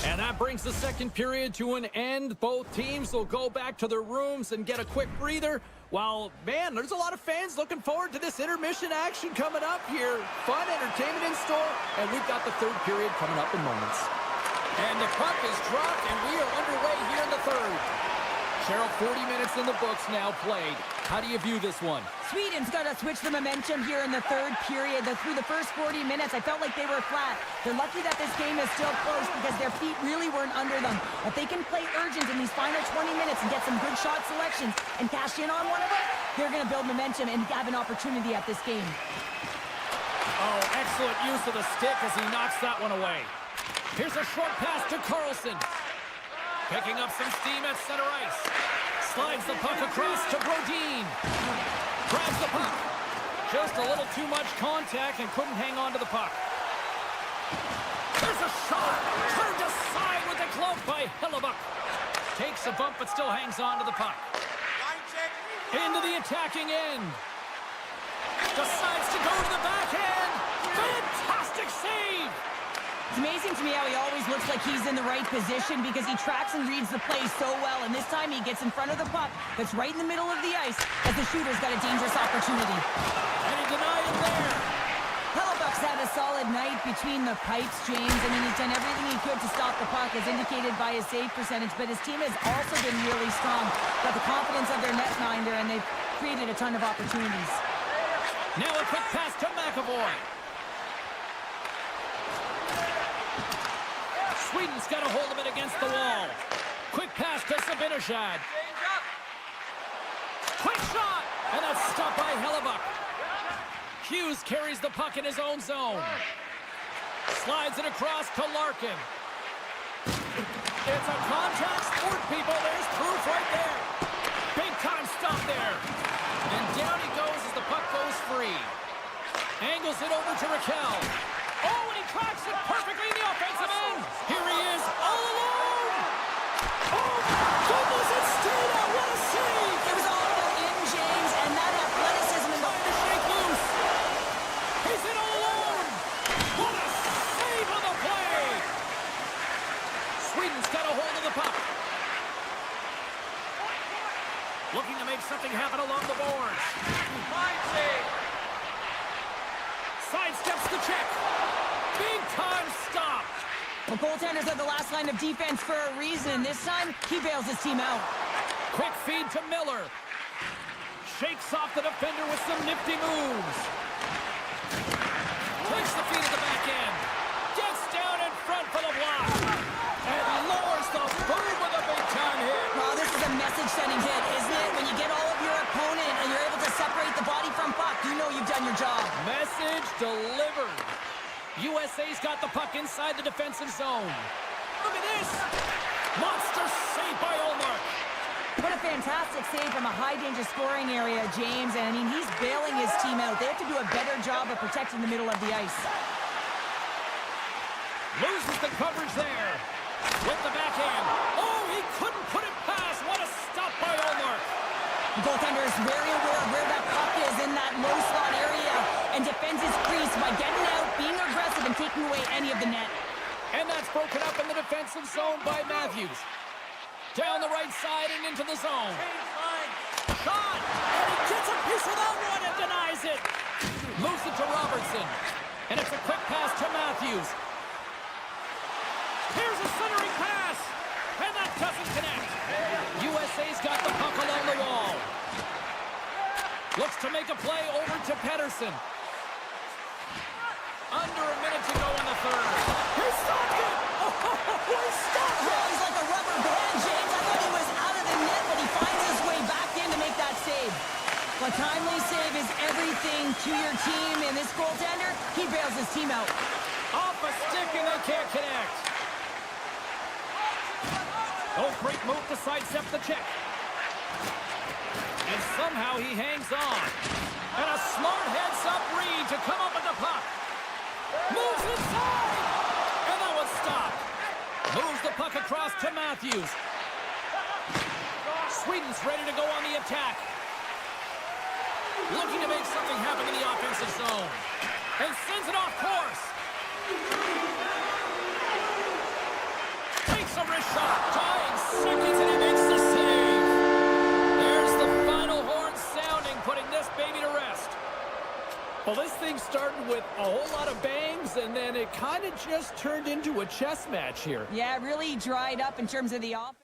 And that brings the second period to an end. Both teams will go back to their rooms and get a quick breather. While, man, there's a lot of fans looking forward to this intermission action coming up here. Fun entertainment in store, and we've got the third period coming up in moments. And the puck is dropped, and we are underway here in the third. Cheryl, 40 minutes in the books now played. How do you view this one? Sweden's got to switch the momentum here in the third period. Through the first 40 minutes, I felt like they were flat. They're lucky that this game is still close because their feet really weren't under them. If they can play urgent in these final 20 minutes and get some good shot selections and cash in on one of them, they're going to build momentum and have an opportunity at this game. Oh, excellent use of the stick as he knocks that one away. Here's a short pass to Carlson. Picking up some steam at center ice. Slides the puck across to Brodin. Grabs the puck. Just a little too much contact and couldn't hang on to the puck. There's a shot. Turned aside with the glove by Hellebuck. Takes a bump but still hangs on to the puck. Into the attacking end. Decides to go to the backhand. Fantastic save. It's amazing to me how he always looks like he's in the right position because he tracks and reads the play so well. And this time he gets in front of the puck that's right in the middle of the ice as the shooter's got a dangerous opportunity. And he denied him there. Hellebuck's had a solid night between the pipes, James. I mean, he's done everything he could to stop the puck as indicated by his save percentage. But his team has also been really strong. Got the confidence of their netminder and they've created a ton of opportunities. Now a quick pass to McAvoy. Sweden's got a hold of it against the wall. Quick pass to Zibanejad. Quick shot! And that's stopped by Hellebuck. Hughes carries the puck in his own zone. Slides it across to Larkin. It's a contact sport, people. There's proof right there. Big time stop there. And down he goes as the puck goes free. Angles it over to Raquel. Oh, and he cracks it perfectly in the offensive end. Here he is, all alone. Oh, goodness, it stayed out. What a save. It was all about in, James, and that athleticism in the... Trying to shake loose. He's in all alone. What a save on the play. Sweden's got a hold of the puck. Looking to make something happen along the boards. Fine save. Sidesteps the check. Big time stop. The goaltenders are the last line of defense for a reason. This time, he bails his team out. Quick feed to Miller. Shakes off the defender with some nifty moves. Takes the feed at the back end. Gets down in front for the block. And lowers the boom with a big time hit. Oh, this is a message-sending hit, isn't it? When you get all of your opponent and you're able to separate the body from puck, you know you've done your job. Message delivered. USA's got the puck inside the defensive zone. Look at this. Monster save by Olmark. What a fantastic save from a high-danger scoring area, James. And, I mean, he's bailing his team out. They have to do a better job of protecting the middle of the ice. Loses the coverage there. With the backhand. Oh, he couldn't put it past. What a stop by Olmark. The goaltender is very aware of where that puck is in that low slot area and defends his crease by getting out, being aggressive, and taking away any of the net. And that's broken up in the defensive zone by Matthews. Down the right side and into the zone. Shot! And he gets a piece of that one and denies it. Moves it to Robertson. And it's a quick pass to Matthews. Here's a centering pass. And that doesn't connect. USA's got the puck along the wall. Looks to make a play over to Pedersen. Under a minute to go in the third. He stopped it! Oh, he stopped it! Oh, he's like a rubber band, James. I thought he was out of the net, but he finds his way back in to make that save. A timely save is everything to your team, and this goaltender, he bails his team out. Off a stick, and they can't connect. Oh, great move to sidestep the check. And somehow he hangs on. And a smart heads-up read to come up with the puck. Moves inside! And that was stopped. Moves the puck across to Matthews. Sweden's ready to go on the attack. Looking to make something happen in the offensive zone. And sends it off course. Takes a wrist shot. Tying seconds, and he makes the save. There's the final horn sounding, putting this baby to rest. Well, this thing started with a whole lot of bangs, and then it kind of just turned into a chess match here. Yeah, it really dried up in terms of the offense.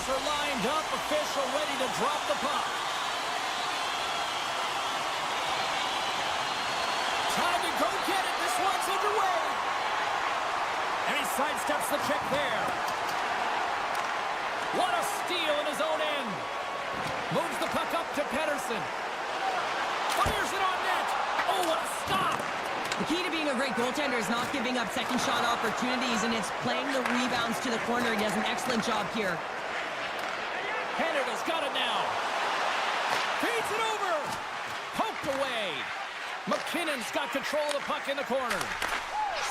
Players are lined up, official ready to drop the puck. Time to go get it. This one's underway. And he sidesteps the check there. What a steal in his own end. Moves the puck up to Pettersson. Fires it on net. Oh, what a stop. The key to being a great goaltender is not giving up second shot opportunities, and it's playing the rebounds to the corner. He does an excellent job here. Canada's got it now. Feeds it over. Poked away. McKinnon's got control of the puck in the corner.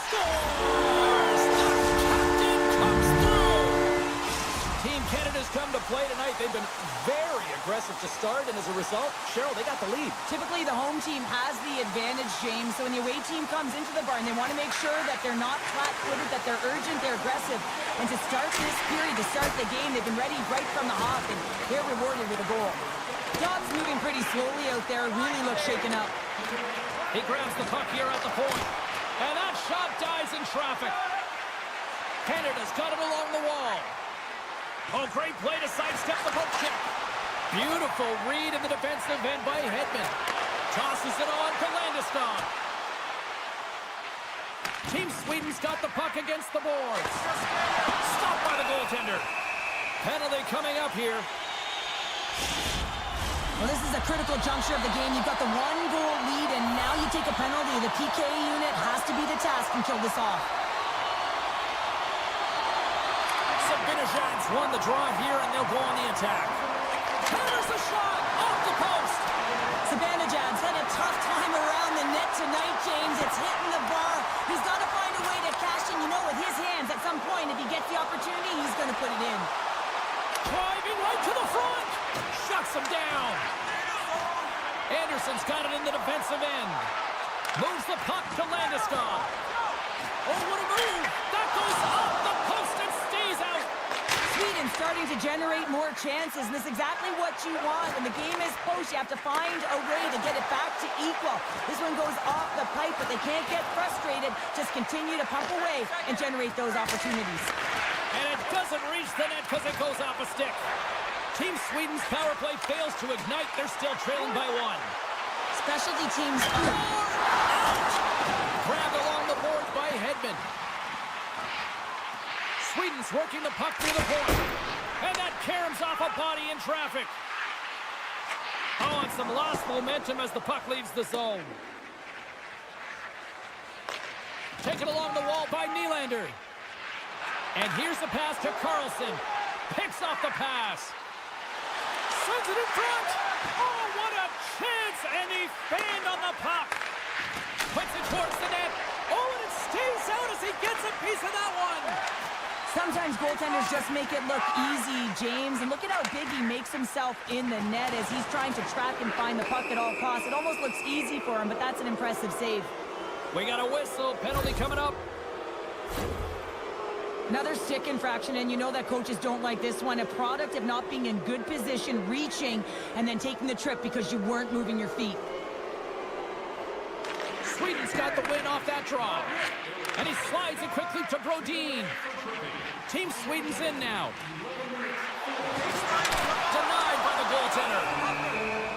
Scores! The captain comes through! Team Canada's come to play tonight. They've been very aggressive to start, and as a result, Cheryl, they got the lead. Typically, the home team has the advantage, James. So when the away team comes into the barn, they want to make sure that they're not flat-footed, that they're urgent, they're aggressive. And to start this period, to start the game, they've been ready right from the hop, and they're rewarded with a goal. Dobbs moving pretty slowly out there, really looks shaken up. He grabs the puck here at the point. And that shot dies in traffic. Canada's got it along the wall. Oh, great play to sidestep the poke check. Beautiful read in the defensive end by Hedman. Tosses it on to Landeskog. Team Sweden's got the puck against the boards. Stopped by the goaltender. Penalty coming up here. Well, this is a critical juncture of the game. You've got the one-goal lead, and now you take a penalty. The PK unit has to be the task and kill this off. Sabinajad's won the draw here, and they'll go on the attack. There's the shot off the post. Sabinajad's had a tough time around the net tonight, James. It's hitting the bar. He's got to find a way to cash in. You know, with his hands, at some point, if he gets the opportunity, he's going to put it in. Driving right to the front. Shuts him down. Anderson's got it in the defensive end. Moves the puck to Landeskog. Oh, what a move. That goes off the post and stays out. Sweden starting to generate more chances, and this is exactly what you want. When the game is close, you have to find a way to get it back to equal. This one goes off the pipe, but they can't get frustrated. Just continue to pump away and generate those opportunities. And it doesn't reach the net because it goes off a stick. Team Sweden's power play fails to ignite. They're still trailing by one. Specialty teams Out! Grabbed along the board by Hedman. Sweden's working the puck through the point. And that caroms off a body in traffic. Oh, and some lost momentum as the puck leaves the zone. Taken along the wall by Nylander. And here's the pass to Carlson. Picks off the pass. Sends it in front. Oh, what a chance. And he fanned on the puck. Puts it towards the net. Oh, and it stays out as he gets a piece of that one. Sometimes goaltenders just make it look easy, James. And look at how big he makes himself in the net as he's trying to track and find the puck at all costs. It almost looks easy for him, but that's an impressive save. We got a whistle. Penalty coming up. Another stick infraction, and you know that coaches don't like this one. A product of not being in good position, reaching, and then taking the trip because you weren't moving your feet. Sweden's got the win off that draw. And he slides it quickly to Brodin. Team Sweden's in now. Denied by the goaltender.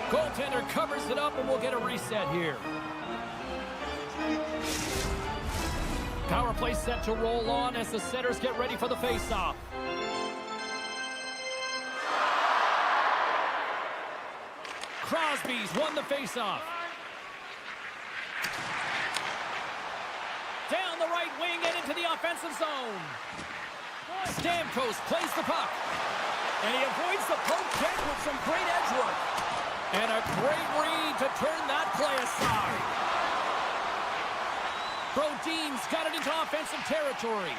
Goaltender covers it up, and we'll get a reset here. Power play set to roll on as the setters get ready for the face-off. Crosby's won the face-off. Down the right wing and into the offensive zone. Stamkos plays the puck. And he avoids the poke check with some great edge work. And a great read to turn that play aside. Brodin's got it into offensive territory.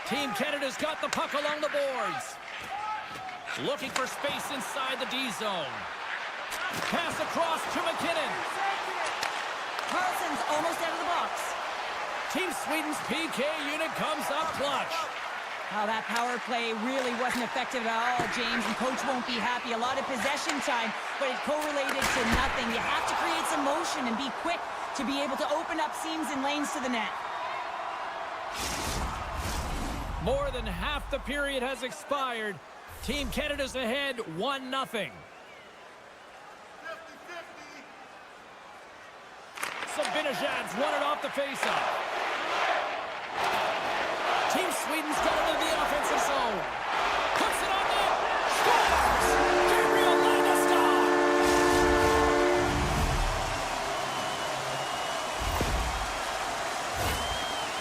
Team Canada's got the puck along the boards. Looking for space inside the D zone. Pass across to McKinnon. Carlson's almost out of the box. Team Sweden's PK unit comes up clutch. Oh, that power play really wasn't effective at all, James, and coach won't be happy. A lot of possession time, but it correlated to nothing. You have to create some motion and be quick to be able to open up seams and lanes to the net. More than half the period has expired. Team Canada's ahead 1-0. Sabinajad's won it off the faceoff. Team Sweden's got it into the offensive zone. Puts it on net. Scores! Gabriel Landeskog!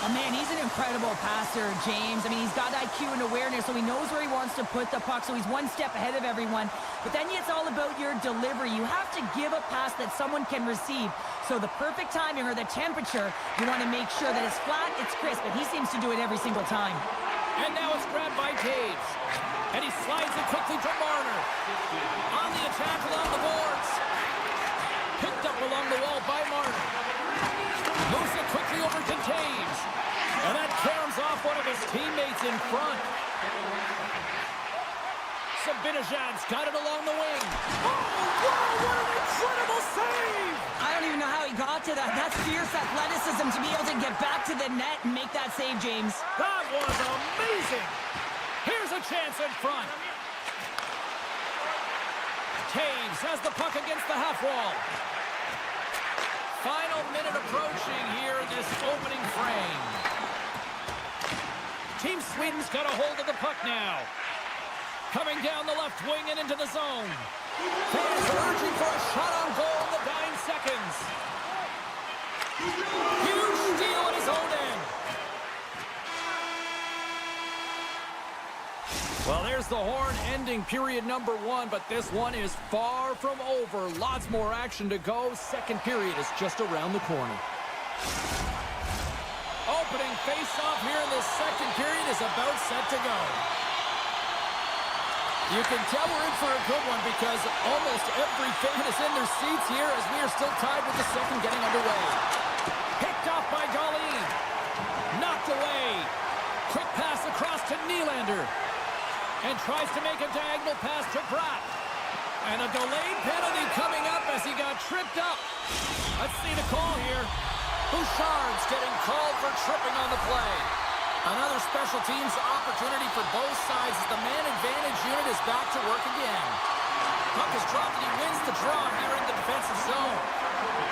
Oh, man, he's an incredible passer, James. I mean, he's got IQ and awareness, so he knows where he wants to put the puck, so he's one step ahead of everyone. But then it's all about your delivery. You have to give a pass that someone can receive. So the perfect timing or the temperature, you want to make sure that it's flat, it's crisp, and he seems to do it every single time. And now it's grabbed by Taves. And he slides it quickly to Marner. On the attack along the boards. Picked up along the wall by Marner. Moves it quickly over to Taves. And that caroms off one of his teammates in front. Sabinajad's got it along the wing. Oh, wow, what an incredible save! I don't even know how he got to that. That's fierce athleticism to be able to get back to the net and make that save, James. That was amazing! Here's a chance in front. Taves has the puck against the half wall. Final minute approaching here in this opening frame. Team Sweden's got a hold of the puck now. Coming down the left wing and into the zone. Fans are urging for a shot on goal in the dying seconds. Huge steal at his own end. Well, there's the horn ending period number 1, but this one is far from over. Lots more action to go. Second period is just around the corner. Opening face-off here in this second period is about set to go. You can tell we're in for a good one because almost every fan is in their seats here as we are still tied with the second getting underway. Picked off by Dahlin. Knocked away. Quick pass across to Nylander. And tries to make a diagonal pass to Bratt. And a delayed penalty coming up as he got tripped up. Let's see the call here. Bouchard's getting called for tripping on the play. Another special teams opportunity for both sides as the man advantage unit is back to work again. Puck is dropped and he wins the draw here in the defensive zone.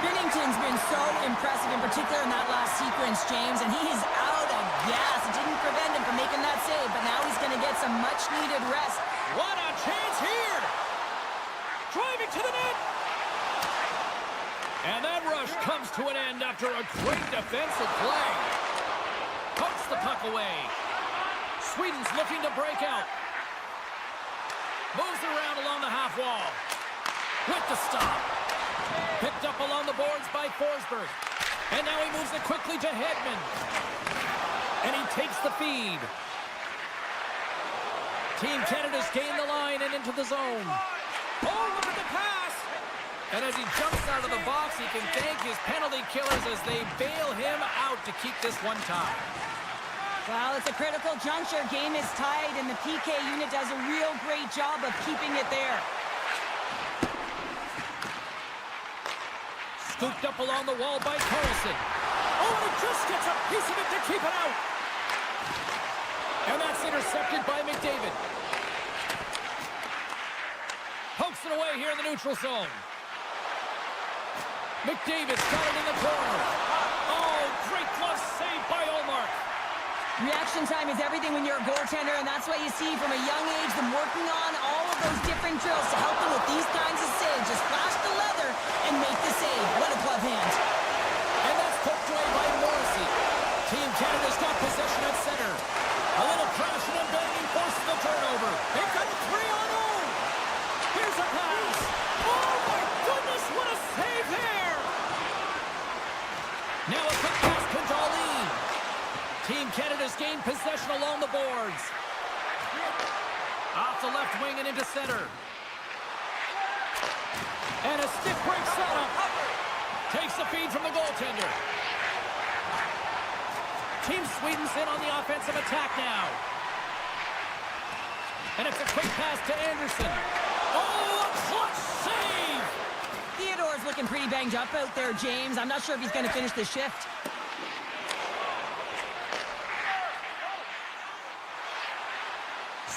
Binnington's been so impressive, in particular in that last sequence, James, and he is out of gas. It didn't prevent him from making that save, but now he's going to get some much-needed rest. What a chance here! Driving to the net! And that rush comes to an end after a great defensive play. Pokes the puck away. Sweden's looking to break out. Moves around along the half wall. With the stop. Picked up along the boards by Forsberg. And now he moves it quickly to Hedman. And he takes the feed. Team Canada's gained the line and into the zone. Oh, look at the pass! And as he jumps out of the box, he can thank his penalty killers as they bail him out to keep this one tied. Well, it's a critical juncture. Game is tied, and the PK unit does a real great job of keeping it there. Scooped up along the wall by Carlson. Oh, and he just gets a piece of it to keep it out. And that's intercepted by McDavid. Pokes it away here in the neutral zone. McDavid's got it in the corner. Oh, great glove save by Ullmark. Reaction time is everything when you're a goaltender, and that's why you see from a young age them working on all of those different drills to help them with these kinds of saves. Just flash the leather and make the save. What a glove hand. And that's poked away by Morrissey. Team Canada's got possession at center. A little crashing and banging forces the turnover. They've got 3 on 0. Here's a pass. Oh, my goodness, what a save there. Now a quick pass to Dahlin. Team Canada's gained possession along the boards. Off the left wing and into center. And a stick break setup. Takes the feed from the goaltender. Team Sweden's in on the offensive attack now. And it's a quick pass to Anderson. Oh, a clutch save! Theodore's looking pretty banged up out there, James. I'm not sure if he's going to finish the shift.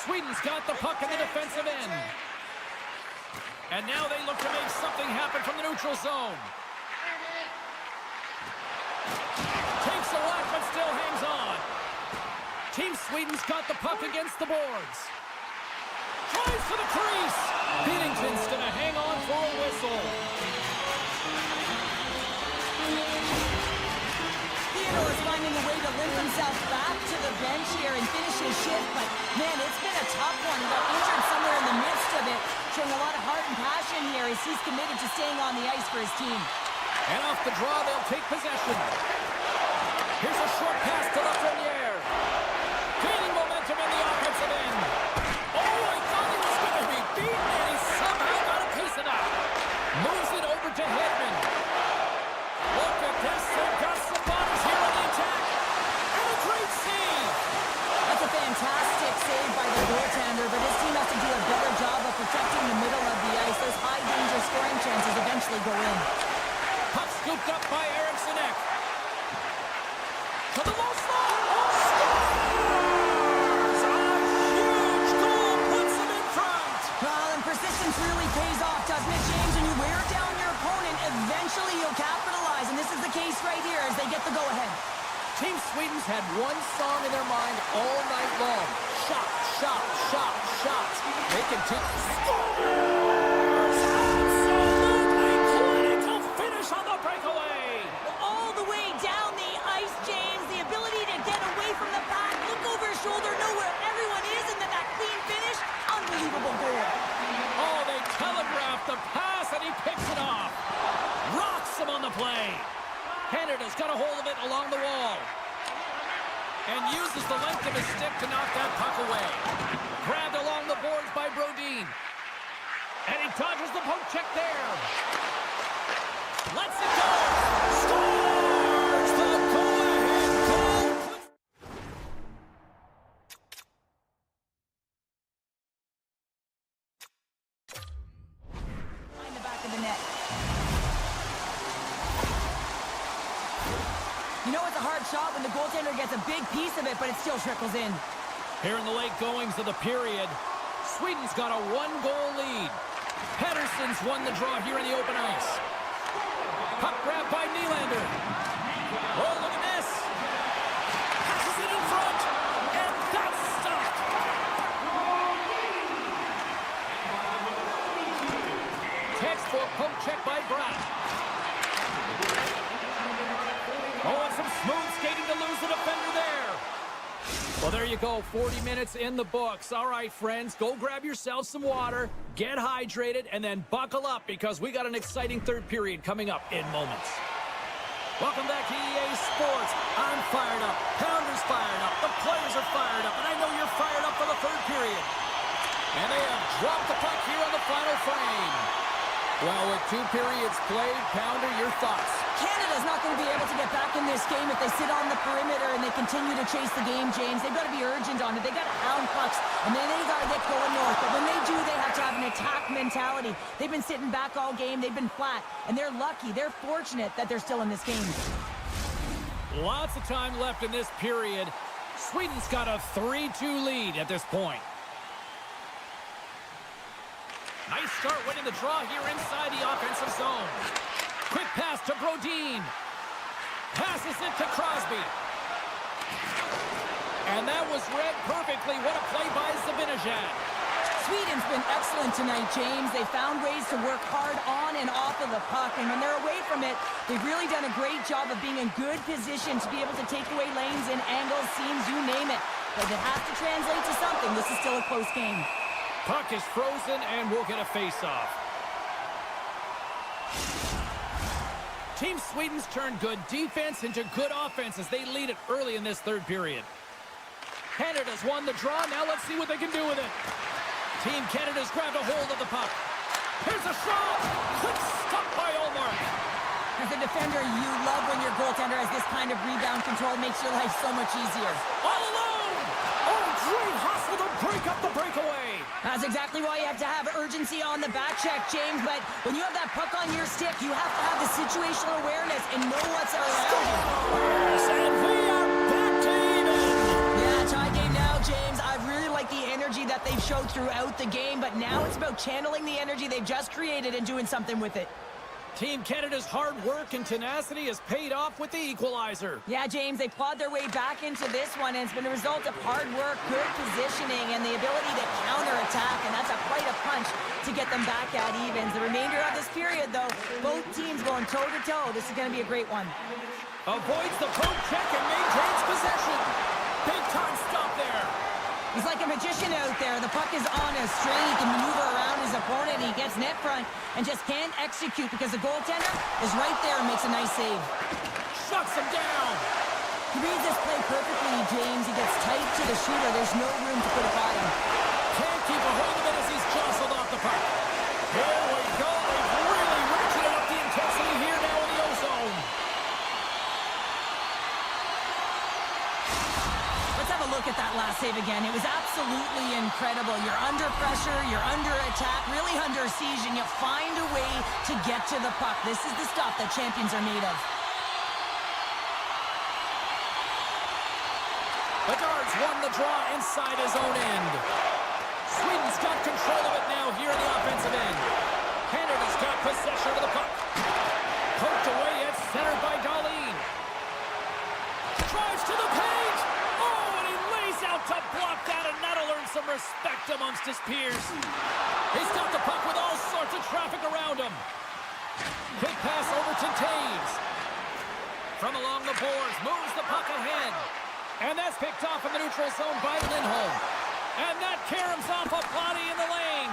Sweden's got the puck in the defensive end. And now they look to make something happen from the neutral zone. Takes a lot, but still hangs on. Team Sweden's got the puck against the boards. Tries for the crease. Binnington's going to hang on for a whistle. Theodore's finding a way to limp himself back to the bench here and finish his shift, but man, it's been a tough one. He got injured somewhere in the midst of it, showing a lot of heart and passion here as he's committed to staying on the ice for his team. And off the draw, they'll take possession. Here's a short pass to Lafreniere. Gaining momentum in the offensive end. Oh, I thought he was going to be beaten, and he somehow got a piece of that. Moves it over to Hedman. Look at this. They've got some bodies here on the attack. And a great save. That's a fantastic save by the goaltender, but his team has to do a better job of protecting the middle of the ice. Those high-danger scoring chances eventually go in. Puck scooped up by Eriksson Ek. To the low slot. Oh, scores! A huge goal puts them in front. Well, and persistence really pays off, doesn't it, James? When you wear down your opponent, eventually you'll capitalize, and this is the case right here as they get the go-ahead. Team Sweden's had one song in their mind all night long. Shot, shot, shot, shot. They continue. Scores! Absolutely clinical finish on the breakaway. All the way down the ice, James. The ability to get away from the pack, look over his shoulder, know where everyone is, and then that clean finish. Unbelievable goal. Oh, they telegraphed the pass, and he picks it off. Rocks him on the play. Canada's got a hold of it along the wall. And uses the length of his stick to knock that puck away. Grabbed along the boards by Brodin. And he dodges the poke check there. Lets it go. Scores! The go-ahead goal. Behind the back of the net. You know it's a hard shot when the goaltender gets a big piece of it, but it still trickles in. Here in the late goings of the period, Sweden's got a one-goal lead. Pettersson's won the draw here in the open ice. Puck grab by Nylander. Oh, look at this. Passes it in front, and that's stopped. Textbook poke check by Brown. Oh, and some smooth skating to lose the defender there. Well, there you go. 40 minutes in the books. All right, friends, go grab yourself some water, get hydrated, and then buckle up because we got an exciting third period coming up in moments. Welcome back to EA Sports. I'm fired up. Pounder's fired up. The players are fired up, and I know you're fired up for the third period. And they have dropped the puck here on the final frame. Well, with 2 periods played, Pounder, your thoughts? Canada's not going to be able to get back in this game if they sit on the perimeter and they continue to chase the game, James. They've got to be urgent on it. They've got to hound pucks, and then they got to get going north. But when they do, they have to have an attack mentality. They've been sitting back all game. They've been flat, and they're lucky. They're fortunate that they're still in this game. Lots of time left in this period. Sweden's got a 3-2 lead at this point. Nice start winning the draw here inside the offensive zone. Quick pass to Brodin. Passes it to Crosby. And that was read perfectly. What a play by Zibanejad. Sweden's been excellent tonight, James. They found ways to work hard on and off of the puck, and when they're away from it, they've really done a great job of being in good position to be able to take away lanes and angles, seams, you name it. But it has to translate to something. This is still a close game. Puck is frozen, and we'll get a face-off. Team Sweden's turned good defense into good offense as they lead it early in this third period. Canada's won the draw. Now let's see what they can do with it. Team Canada's grabbed a hold of the puck. Here's a shot. Quick stop by Olmark. As a defender, you love when your goaltender has this kind of rebound control. It makes your life so much easier. All alone. Oh, great hustle to break up the breakaway. That's exactly why you have to have urgency on the back check, James. But when you have that puck on your stick, you have to have the situational awareness and know what's around you. And we are back to even. Yeah, tie game now, James. I really like the energy that that they've showed throughout the game, but now it's about channeling the energy they've just created and doing something with it. Team Canada's hard work and tenacity has paid off with the equalizer. Yeah, James, they clawed their way back into this one, and it's been a result of hard work, good positioning, and the ability to counterattack, and that's quite a punch to get them back at evens. The remainder of this period, though, both teams going toe-to-toe. This is going to be a great one. Avoids the poke check and maintains possession. Big time stop there. He's like a magician out there. The puck is on a string. He can maneuver around his opponent. He gets net front and just can't execute because the goaltender is right there and makes a nice save. Shuts him down. He reads this play perfectly, James. He gets tight to the shooter. There's no room to put it by him. Can't keep a hold of it as he's jostled off the puck. Here we go. They've really ratcheted up the intensity here now in the O-zone. Look at that last save again. It was absolutely incredible. You're under pressure, you're under attack, really under siege, and you find a way to get to the puck. This is the stuff that champions are made of. Bedard's won the draw inside his own end. Sweden's got control of it now here in the offensive end. Canada's got possession of the puck. Poked away at center by Darlene. Drives to the paint. Out to block that, and that'll earn some respect amongst his peers. He's got the puck with all sorts of traffic around him. Quick pass over to Taves. From along the boards, moves the puck ahead. And that's picked off in the neutral zone by Lindholm. And that caroms off a body in the lane.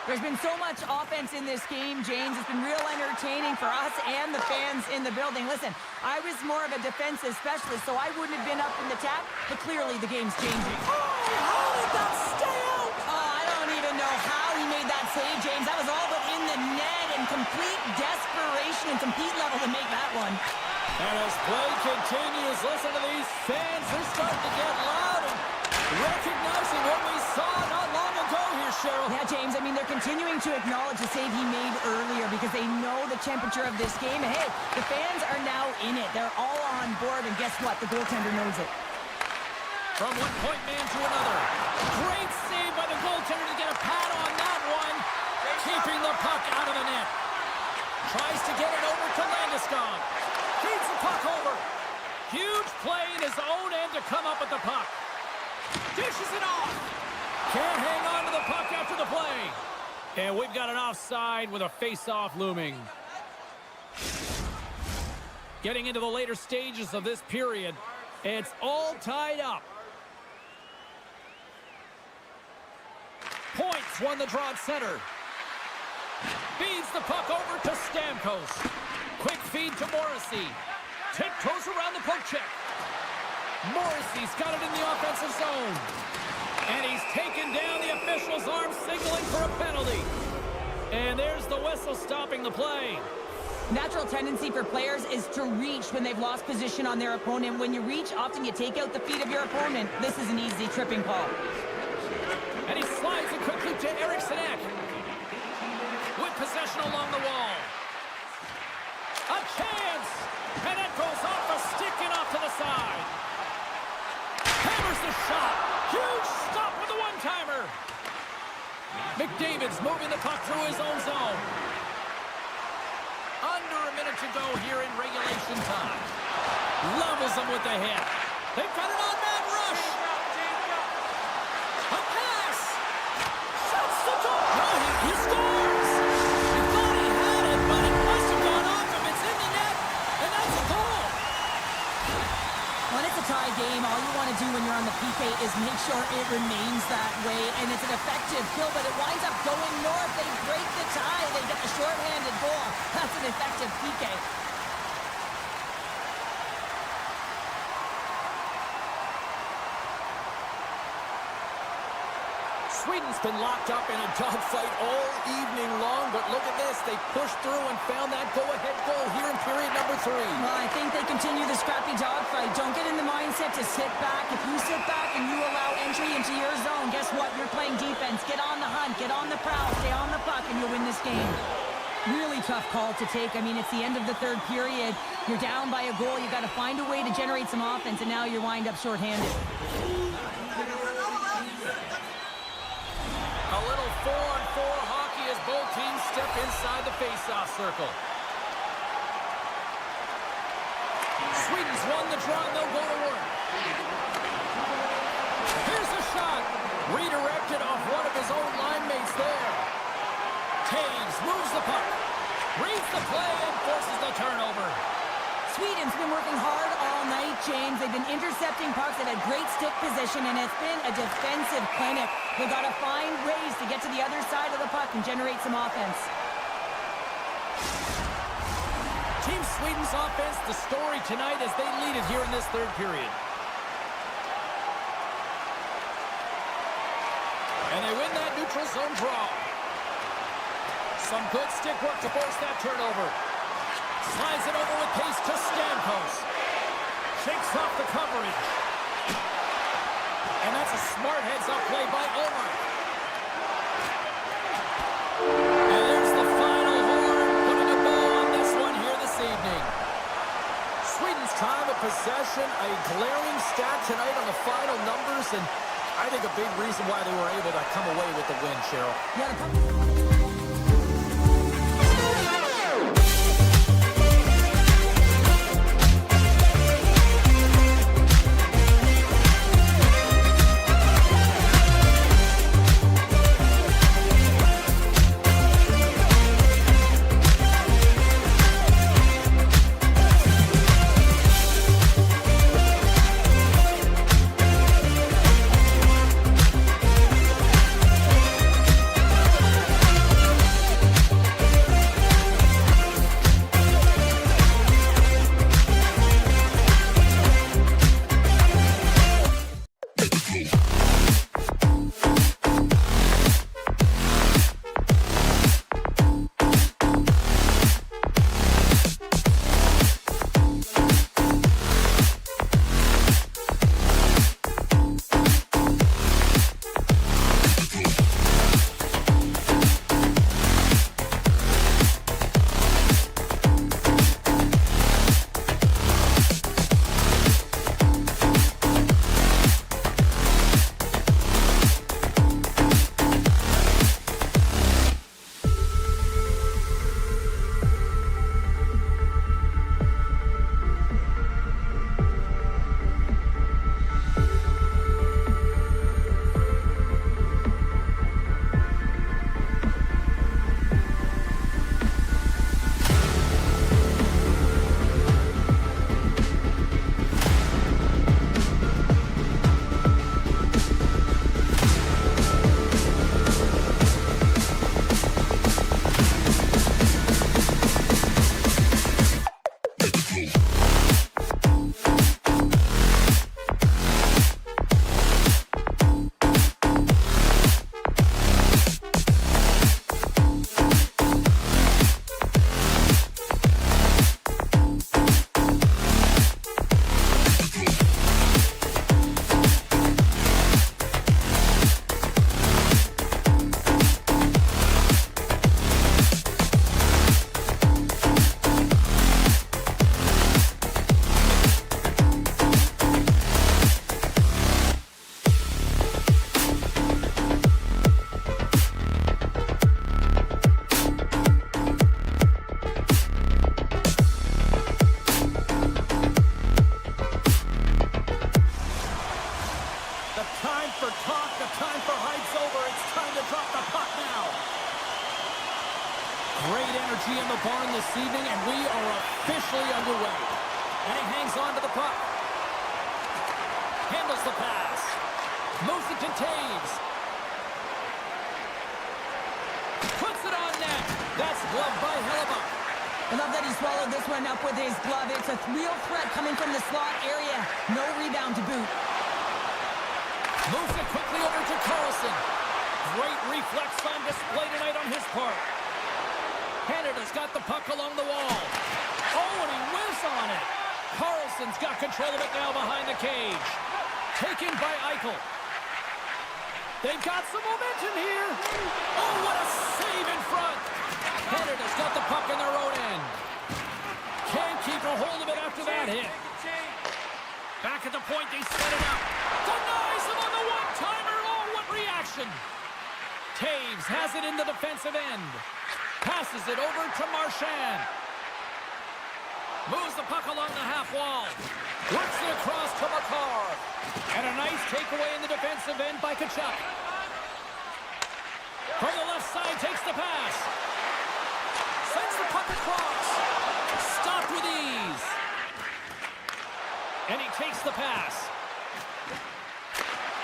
There's been so much offense in this game, James. It's been real entertaining for us and the fans in the building. Listen, I was more of a defensive specialist, so I wouldn't have been up in the tap, but clearly the game's changing. Oh, how did that stay out? Oh, I don't even know how he made that save, James. That was all but in the net and complete desperation and compete level to make that one. And as play continues, listen to these fans. They're starting to get loud and recognizing what we saw not long ago here, Cheryl. Yeah, James, I mean, they're continuing to acknowledge the save he made earlier because they know the temperature of this game. And hey, the fans are now in it. They're all on board, and guess what? The goaltender knows it. From one point man to another. Great save by the goaltender to get a pad on that one. Keeping the puck out of the net. Tries to get it over to Landeskog. Feeds the puck over. Huge play in his own end to come up with the puck. Dishes it off. Can't hang on to the puck after the play. And we've got an offside with a face-off looming. Getting into the later stages of this period, it's all tied up. Points won the draw at center. Feeds the puck over to Stamkos. Quick feed to Morrissey. Tiptoes around the poke check. Morrissey's got it in the offensive zone. And he's taken down the official's arm, signaling for a penalty. And there's the whistle stopping the play. Natural tendency for players is to reach when they've lost position on their opponent. When you reach, often you take out the feet of your opponent. This is an easy tripping call. And he slides it quickly to Eriksson Ek. With possession along the wall. A chance! And it goes off a stick and off to the side. Hammers the shot. Huge stop with the one-timer. McDavid's moving the puck through his own zone. Under a minute to go here in regulation time. Levels him with the hit. They've got an on-man rush. A pass. Shoots the goal. No, he scores. He thought he had it, but it must have gone off him. It's in the net, and that's a goal. When it's a tie game, all you want to do when you're on the PK is make sure it remains that way, and it's an effective kill, but it winds up going north. They break the tie. They get the shorthanded goal. That's an effective PK. Sweden's been locked up in a dogfight all evening long, but look at this. They pushed through and found that go-ahead goal here in period number 3. Well, I think they continue the scrappy dogfight. Don't get in the mindset to sit back. If you sit back and you allow entry into your zone, guess what? You're playing defense. Get on the hunt. Get on the prowl. Stay on the puck, and you'll win this game. Really tough call to take. I mean, it's the end of the third period. You're down by a goal. You've got to find a way to generate some offense, and now you wind up shorthanded. circle. Sweden's won the draw, and they'll go to work. Here's a shot. Redirected off one of his own line mates there. Taves moves the puck. Reads the play and forces the turnover. Sweden's been working hard all night, James. They've been intercepting pucks. They've had great stick position, and it's been a defensive clinic. They've got to find ways to get to the other side of the puck and generate some offense. Team Sweden's offense, the story tonight as they lead it here in this third period. And they win that neutral zone draw. Some good stick work to force that turnover. Slides it over with pace to Stamkos. Shakes off the coverage. And that's a smart heads-up play by Omar. And there's the final horn, putting a bow on this one here this evening. Sweden's time of possession, a glaring stat tonight on the final numbers, and I think a big reason why they were able to come away with the win, Cheryl. Yeah, the Great energy in the barn this evening, and we are officially underway. And he hangs on to the puck. Handles the pass. Moves it to Taves. Puts it on net. That's gloved by Hellebuck. I love that he swallowed this one up with his glove. It's a real threat coming from the slot area. No rebound to boot. Moves it quickly over to Carlson. Great reflex on display tonight on his part. Canada's got the puck along the wall. Oh, and he whiffs on it. Carlson's got control of it now behind the cage. Taken by Eichel. They've got some momentum here. Oh, what a save in front. Canada's got the puck in their own end. Can't keep a hold of it after that hit. Back at the point, they set it up. Denies him on the one-timer. Oh, what reaction. Taves has it in the defensive end. Passes it over to Marchand. Moves the puck along the half wall. Works it across to Makar. And a nice takeaway in the defensive end by Tkachuk. From the left side, takes the pass. Sends the puck across. Stopped with ease. And he takes the pass.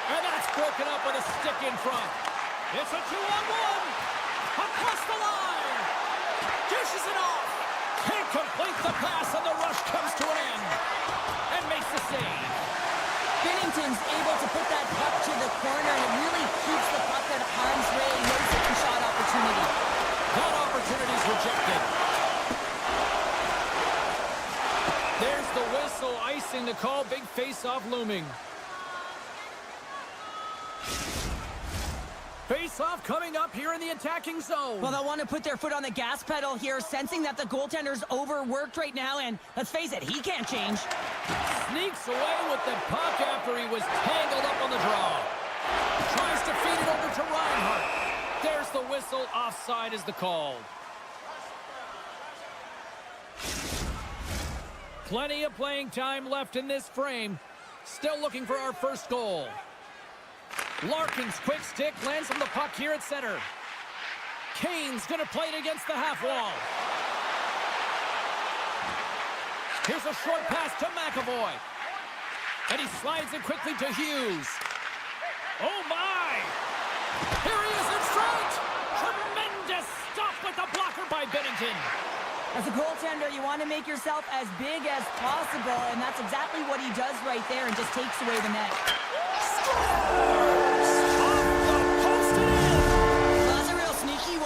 And that's broken up with a stick in front. It's a 2-on-1. Across the line. Dishes it off. Can't complete the pass, and the rush comes to an end. And makes the save. Binnington's able to put that puck to the corner, and it really keeps the puck at harm's way. No second shot opportunity. That opportunity's rejected. There's the whistle, icing the call. Big face-off looming. Face-off coming up here in the attacking zone. Well, they'll want to put their foot on the gas pedal here, sensing that the goaltender's overworked right now, and let's face it, he can't change. Sneaks away with the puck after he was tangled up on the draw. Tries to feed it over to Reinhart. There's the whistle. Offside is the call. Plenty of playing time left in this frame. Still looking for our first goal. Larkin's quick stick lands on the puck here at center. Kane's going to play it against the half wall. Here's a short pass to McAvoy. And he slides it quickly to Hughes. Oh, my! Here he is in front! Tremendous stop with the blocker by Binnington. As a goaltender, you want to make yourself as big as possible, and that's exactly what he does right there and just takes away the net.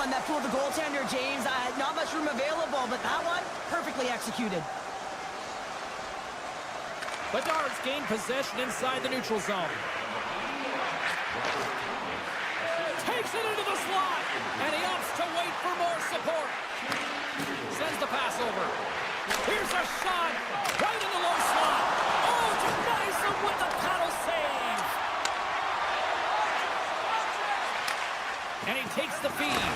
That fooled the goaltender, James. Not much room available, but that one, perfectly executed. Bedard's gained possession inside the neutral zone. Takes it into the slot, and he opts to wait for more support. Sends the pass over. Here's a shot, right in the low slot. Oh, denies him with the paddle save. And he takes the feed.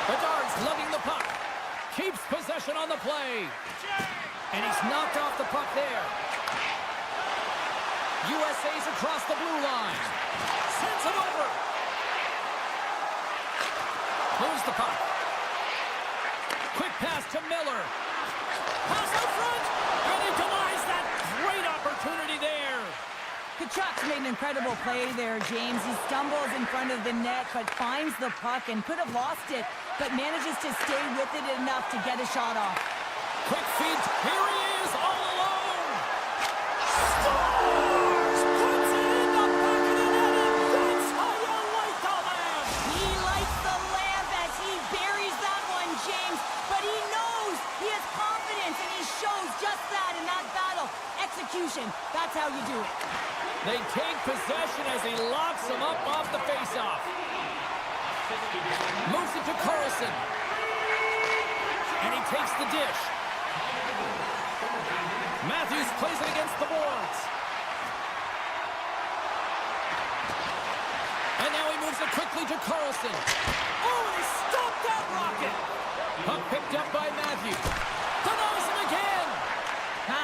Bedard's lugging the puck. Keeps possession on the play. And he's knocked off the puck there. USA's across the blue line. Sends it over. Moves the puck. Quick pass to Miller. Pass out front. And he denies that great opportunity there. Tkachuk's made an incredible play there, James. He stumbles in front of the net, but finds the puck and could have lost it, but manages to stay with it enough to get a shot off. Quick feed. Here he is, all alone. Scores! Puts it in the back of the net, and that's how you light the lamp. He lights the lamp as he buries that one, James, but he knows he has confidence, and he shows just that in that battle. Execution, that's how you do it. They take possession as he locks him up off the faceoff. Moves it to Carlson. And he takes the dish. Matthews plays it against the boards. And now he moves it quickly to Carlson. Oh, and he stopped that rocket. Puck picked up by Matthews. Denies him again.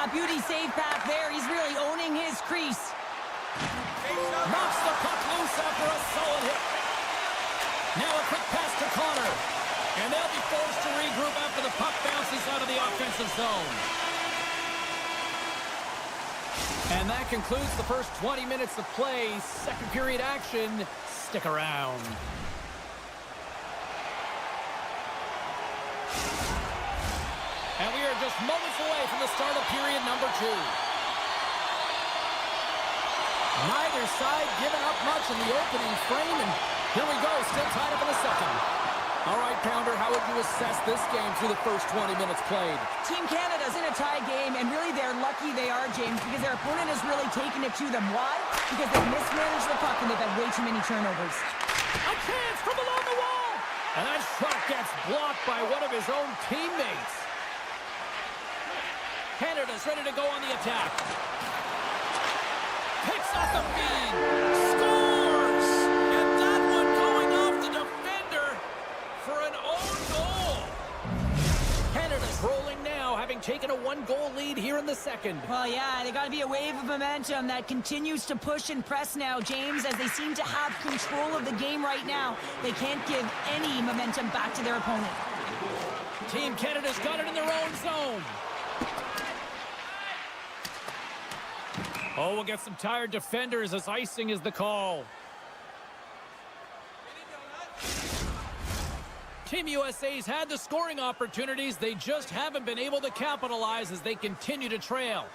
Beauty save path there. He's really owning his crease. Knocks the puck loose after a solid hit. Now a quick pass to Connor. And they'll be forced to regroup after the puck bounces out of the offensive zone. And that concludes the first 20 minutes of play. Second period action. Stick around. And we are just moments away from the start of period number 2. Neither side giving up much in the opening frame, and here we go, still tied up in the second. All right, Pounder, how would you assess this game through the first 20 minutes played? Team Canada's in a tie game, and really they're lucky they are, James, because their opponent has really taken it to them. Why? Because they've mismanaged the puck and they've had way too many turnovers. A chance from along the wall! And that shot gets blocked by one of his own teammates. Canada's ready to go on the attack. Picks off the feed. Scores! And that one going off the defender for an own goal. one-goal lead here in the second. Well, yeah, they got to be a wave of momentum that continues to push and press now, James, as they seem to have control of the game right now. They can't give any momentum back to their opponent. Team Canada's got it in their own zone. Oh, we'll get some tired defenders as icing is the call. Team USA's had the scoring opportunities. They just haven't been able to capitalize as they continue to trail.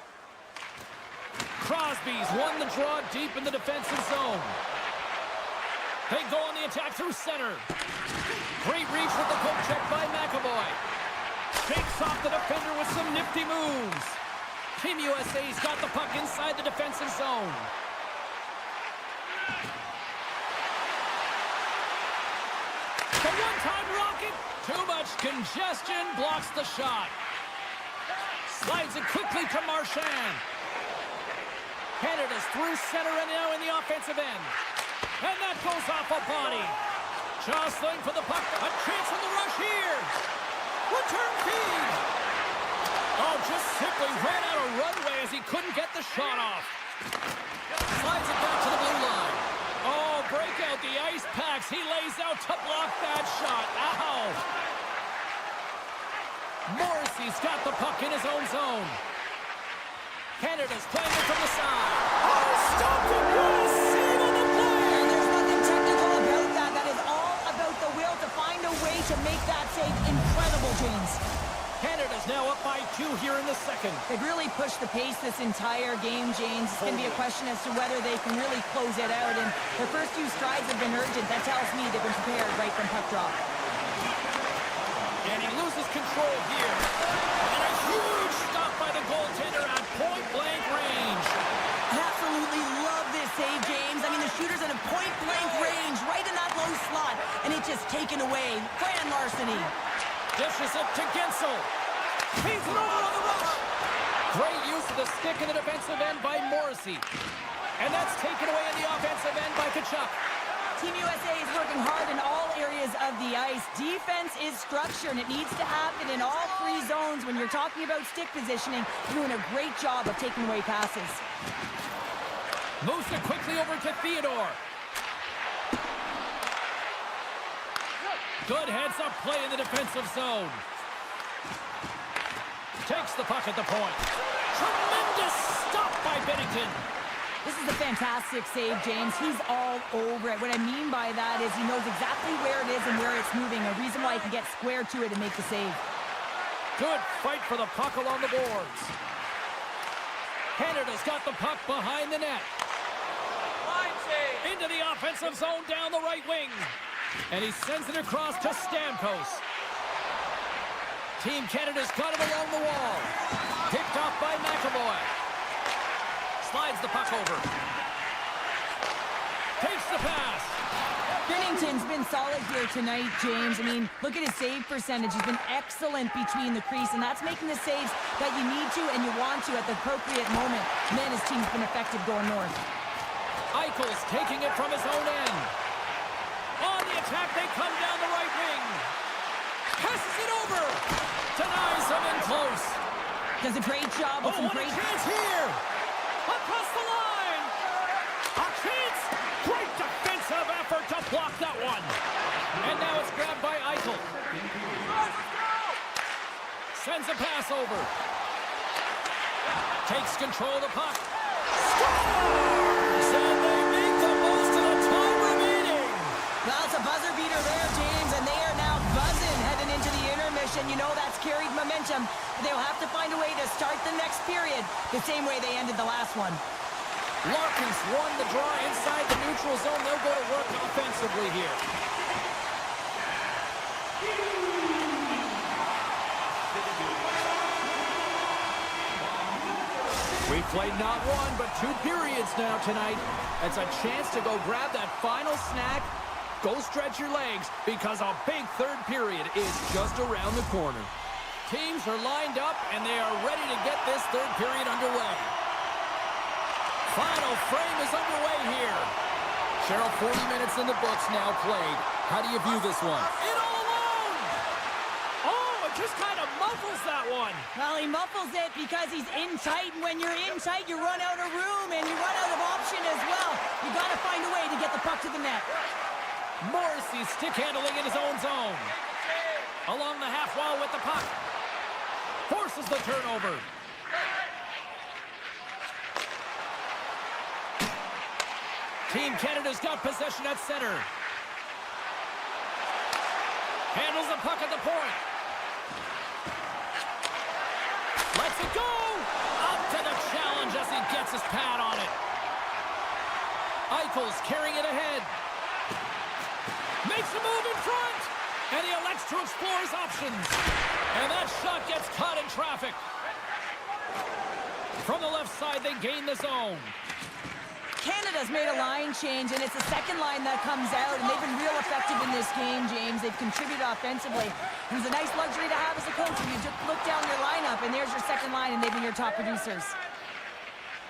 Crosby's won the draw deep in the defensive zone. They go on the attack through center. Great reach with the poke check by McAvoy. Shakes off the defender with some nifty moves. Team USA's got the puck inside the defensive zone. The one-time rocket. Too much congestion blocks the shot. Slides it quickly to Marchand. Canada's through center and now in the offensive end. And that goes off a body. Jostling for the puck. A chance in the rush here. Return feed. Oh, just simply ran out of runway as he couldn't get the shot off. Slides it back to the blue line. Oh, break out the ice packs. He lays out to block that shot. Ow. Morrissey's got the puck in his own zone. Canada's playing it from the side. Oh, stop it! What a save on the play! And there's nothing technical about that. That is all about the will to find a way to make that save incredible, James. Canada's now up by 2 here in the second. They've really pushed the pace this entire game, James. It's going to be a question as to whether they can really close it out. And their first few strides have been urgent. That tells me they've been prepared right from puck drop. And he loses control here. And a huge stop by the goaltender at point-blank range. I absolutely love this save, James. I mean, the shooter's at a point-blank range, right in that low slot. And it's just taken away. Grand larceny. Dishes it to Gensel. Feeds it over on the rush. Great use of the stick in the defensive end by Morrissey. And that's taken away in the offensive end by Tkachuk. Team USA is working hard in all areas of the ice. Defense is structure, and it needs to happen in all 3 zones. When you're talking about stick positioning, you're doing a great job of taking away passes. Moves it quickly over to Theodore. Good heads-up play in the defensive zone. Takes the puck at the point. Tremendous stop by Binnington. This is a fantastic save, James. He's all over it. What I mean by that is he knows exactly where it is and where it's moving. A reason why he can get square to it and make the save. Good fight for the puck along the boards. Canada's got the puck behind the net. Into the offensive zone down the right wing. And he sends it across to Stamkos. Team Canada's got it along the wall. Picked off by McAvoy. Slides the puck over. Takes the pass. Binnington's been solid here tonight, James. I mean, look at his save percentage. He's been excellent between the crease, and that's making the saves that you need to and you want to at the appropriate moment. Man, his team's been effective going north. Eichel's taking it from his own end. On the attack, they come down the right wing. Passes it over. Denies him in close. Does a great job with some what great... a chance here. Across the line. A chance. Great defensive effort to block that one. And now it's grabbed by Eichel. Sends a pass over. Takes control of the puck. Scores! And they make the most of the time remaining. Well, it's a buzzer beater there, James, and they are now buzzing heading into the intermission. You know that's carried momentum. They'll have to find a way to start the next period the same way they ended the last one. Larkins won the draw inside the neutral zone. They'll go to work offensively here. We've played not 1, but 2 periods now tonight. It's a chance to go grab that final snack. Go stretch your legs because a big third period is just around the corner. Teams are lined up and they are ready to get this third period underway. Final frame is underway here. Cheryl, 40 minutes in the books now played. How do you view this one? In all alone! Oh, a just kind of muffles that one. Well, he muffles it because he's in tight, and when you're in tight, you run out of room, and you run out of option as well. You got to find a way to get the puck to the net. Morrissey stick handling in his own zone. Along the half wall with the puck. Forces the turnover. Team Canada's got possession at center. Handles the puck at the point. Lets it go! Up to the challenge as he gets his pad on it. Eichel's carrying it ahead. Makes a move in front! And he elects to explore his options. And that shot gets caught in traffic. From the left side, they gain the zone. Canada's made a line change, and it's the second line that comes out, and they've been real effective in this game, James. They've contributed offensively. It was a nice luxury to have as a coach. You just look down your lineup, and there's your second line, and they've been your top producers.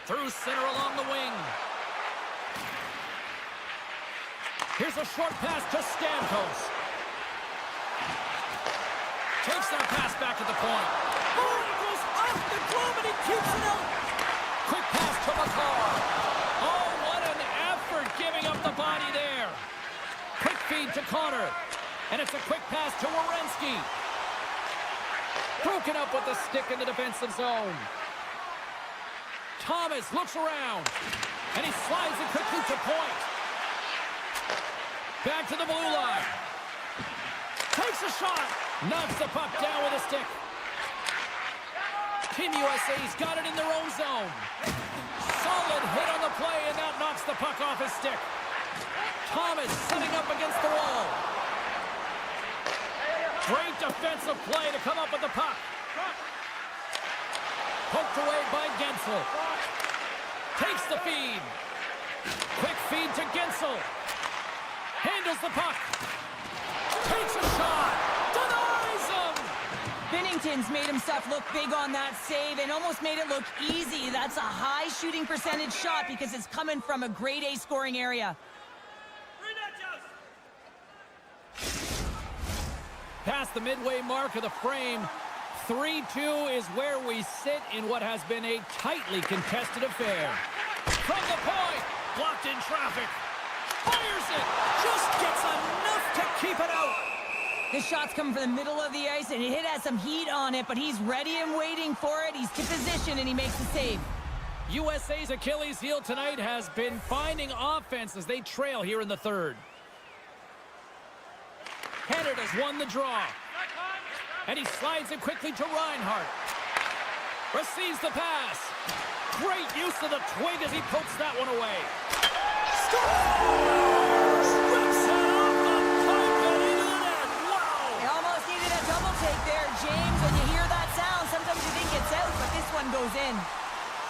Through center along the wing. Here's a short pass to Stamkos. Takes that pass back at the point. Oh, he goes off the glove, and he keeps it out. Quick pass to McCarr. Oh, what an effort giving up the body there. Quick feed to Connor. And it's a quick pass to Werenski. Broken up with the stick in the defensive zone. Thomas looks around. And he slides it quickly to point. Back to the blue line. Takes a shot. Knocks the puck down with a stick. Team USA's got it in their own zone. Solid hit on the play, and that knocks the puck off his stick. Thomas setting up against the wall. Great defensive play to come up with the puck. Poked away by Gensel. Takes the feed. Quick feed to Gensel. Handles the puck. Takes a shot. Denies him. Binnington's made himself look big on that save and almost made it look easy. That's a high shooting percentage shot because it's coming from a grade A scoring area. Past the midway mark of the frame, 3-2 is where we sit in what has been a tightly contested affair. From the point, blocked in traffic. Fires it, just gets enough to keep it out. This shot's coming from the middle of the ice, and it has some heat on it, but he's ready and waiting for it. He's to position, and he makes the save. USA's Achilles heel tonight has been finding offense as they trail here in the third. Canada's won the draw. And he slides it quickly to Reinhart. Receives the pass. Great use of the twig as he pokes that one away. Scores! Rips it off the pipe and into the net. Wow! They almost needed a double take there, James. When you hear that sound, sometimes you think it's out, but this one goes in.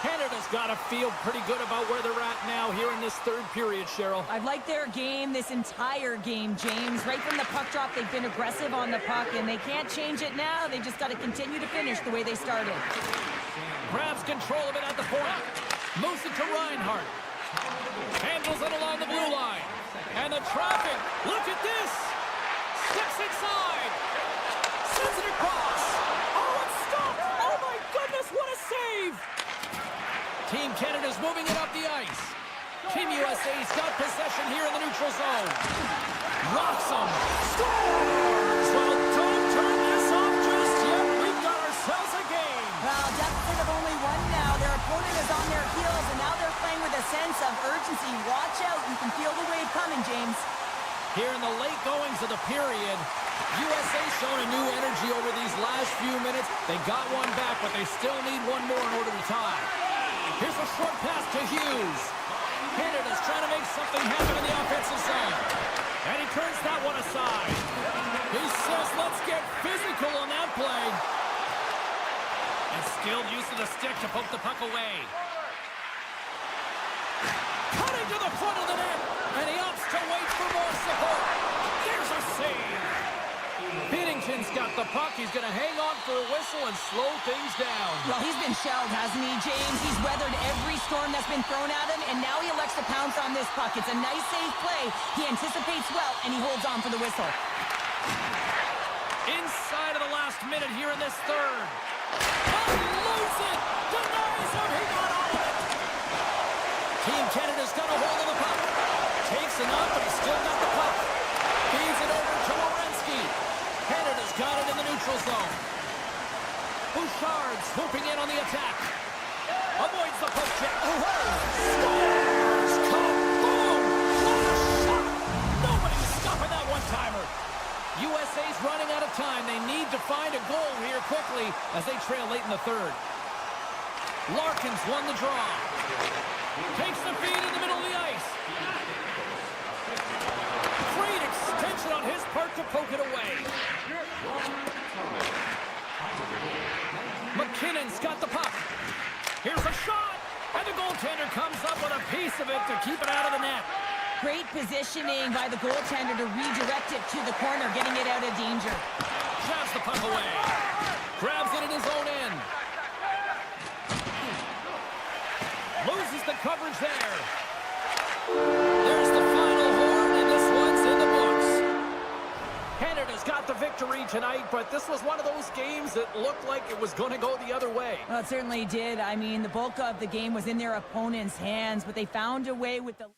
Canada's got to feel pretty good about where they're at now here in this third period, Cheryl. I've liked their game this entire game, James. Right from the puck drop, they've been aggressive on the puck, and they can't change it now. They just got to continue to finish the way they started. Grabs control of it at the point. Moves it to Reinhart. Handles it along the blue line. And the traffic. Look at this. Steps inside. Sends it across. Oh, it's stopped. Oh, my goodness. What a save. Team Canada's moving it up the ice. Team USA's got possession here in the neutral zone. Rocks him. Scores! Well, don't turn this off just yet. We've got ourselves a game. Well, deficit of only one now. Their opponent is on their heels, and now they're playing with a sense of urgency. Watch out. You can feel the wave coming, James. Here in the late goings of the period, USA's shown a new energy over these last few minutes. They got one back, but they still need one more in order to tie. Here's a short pass to Hughes. Canada's trying to make something happen in the offensive zone. And he turns that one aside. He says, let's get physical on that play. And skilled use of the stick to poke the puck away. Cutting to the front of the net. And he opts to wait for more support. There's a save. Binnington's got the puck. He's going to hang on for a whistle and slow things down. Well, he's been shelled, hasn't he, James? He's weathered every storm that's been thrown at him, and now he elects to pounce on this puck. It's a nice, safe play. He anticipates well, and he holds on for the whistle. Inside of the last minute here in this third. Unloads it! Denies him! He got all of it! Team Canada's got a hold of the puck. Takes it up, but he's still got the puck. Feeds it over to Werenski. Canada's got it in the neutral zone. Bouchard swooping in on the attack. Avoids the poke check. Scores! Kaboom! What a shot! Nobody's stopping that one-timer. USA's running out of time. They need to find a goal here quickly as they trail late in the third. Larkins won the draw. Takes the feed in the middle of the ice. Great extension on his part to poke it away. McKinnon's got the puck. Here's a shot, and the goaltender comes up with a piece of it to keep it out of the net. Great positioning by the goaltender to redirect it to the corner, getting it out of danger. Shoves the puck away. Grabs it in his own end. Loses the coverage there. There's the final horn, and this one's in the books. Canada's got the victory tonight, but this was one of those games that looked like it was going to go the other way. Well, it certainly did. I mean, the bulk of the game was in their opponent's hands, but they found a way with the...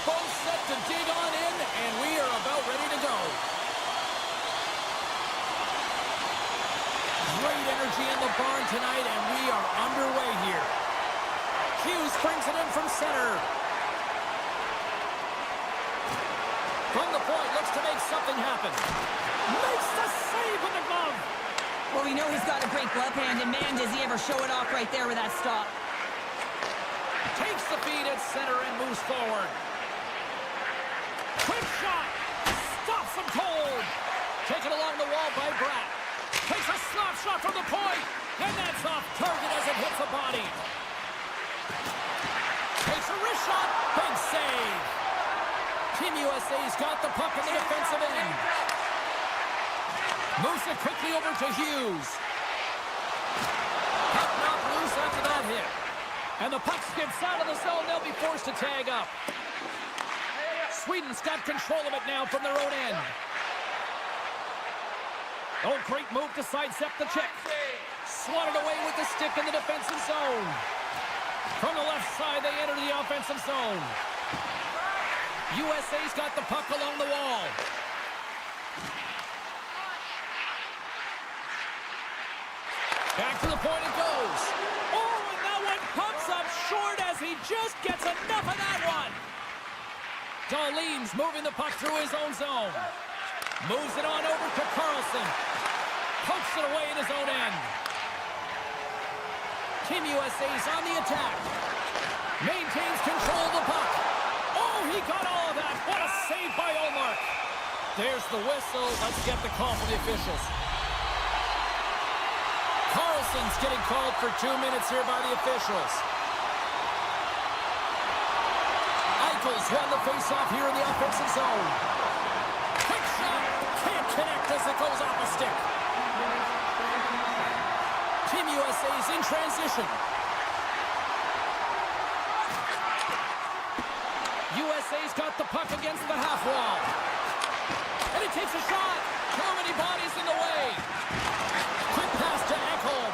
both set to dig on in, and we are about ready to go. Great energy in the barn tonight, and we are underway here. Hughes brings it in from center. From the point, looks to make something happen. Makes the save with the glove. Well, we know he's got a great glove hand, and man, does he ever show it off right there with that stop. Takes the feed at center and moves forward. Quick shot. Stops him cold. Taken along the wall by Bratt. Takes a slap shot from the point. And that's off target as it hits the body. Takes a wrist shot. Big save. Team USA's got the puck in the defensive end. Moves it quickly over to Hughes. Puck knocked loose after that hit. And the puck skips out of the zone. They'll be forced to tag up. Sweden's got control of it now from their own end. Oh, great move to sidestep the check. Swatted away with the stick in the defensive zone. From the left side, they enter the offensive zone. USA's got the puck along the wall. Back to the point it goes. Oh, and that one pumps up short as he just gets enough of that one. Dahlin's moving the puck through his own zone. Moves it on over to Carlson. Pokes it away in his own end. Team USA's on the attack. Maintains control of the puck. Oh, he got all of that. What a save by Omar. There's the whistle. Let's get the call from the officials. Carlson's getting called for 2 minutes here by the officials. Eichel's won the faceoff here in the offensive zone. Quick shot. Can't connect as it goes off a stick. Team USA's in transition. USA's got the puck against the half wall. And he takes a shot. Too many bodies in the way. Quick pass to Ekholm.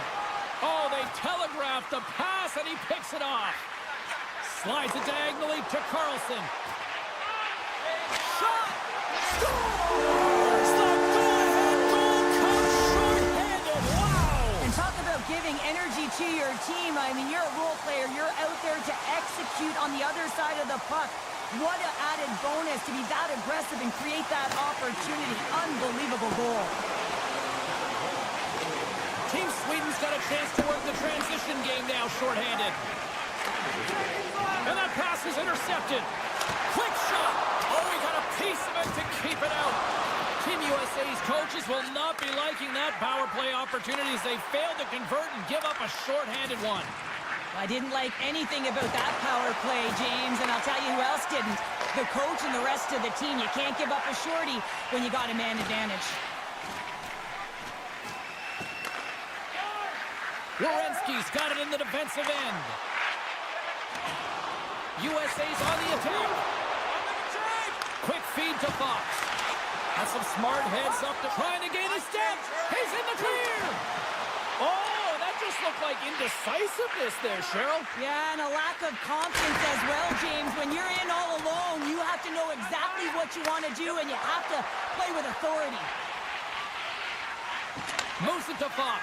Oh, they telegraphed the pass, and he picks it off. Slides it diagonally to Carlson. Shot! Scores! The go-ahead goal comes short-handed. Wow! And talk about giving energy to your team. I mean, you're a role player. You're out there to execute on the other side of the puck. What an added bonus to be that aggressive and create that opportunity. Unbelievable goal. Team Sweden's got a chance to work the transition game now, shorthanded. And that pass is intercepted. Quick shot. Oh, he got a piece of it to keep it out. Team USA's coaches will not be liking that power play opportunity as they failed to convert and give up a shorthanded one. I didn't like anything about that power play, James, and I'll tell you who else didn't. The coach and the rest of the team. You can't give up a shorty when you got a man advantage. Werenski's got it in the defensive end. USA's on the attack. Quick feed to Fox. Has some smart heads up to trying to gain a step. He's in the clear. Oh, that just looked like indecisiveness there, Cheryl. Yeah, and a lack of confidence as well, James. When you're in all alone, you have to know exactly what you want to do, and you have to play with authority. Moves it to Fox.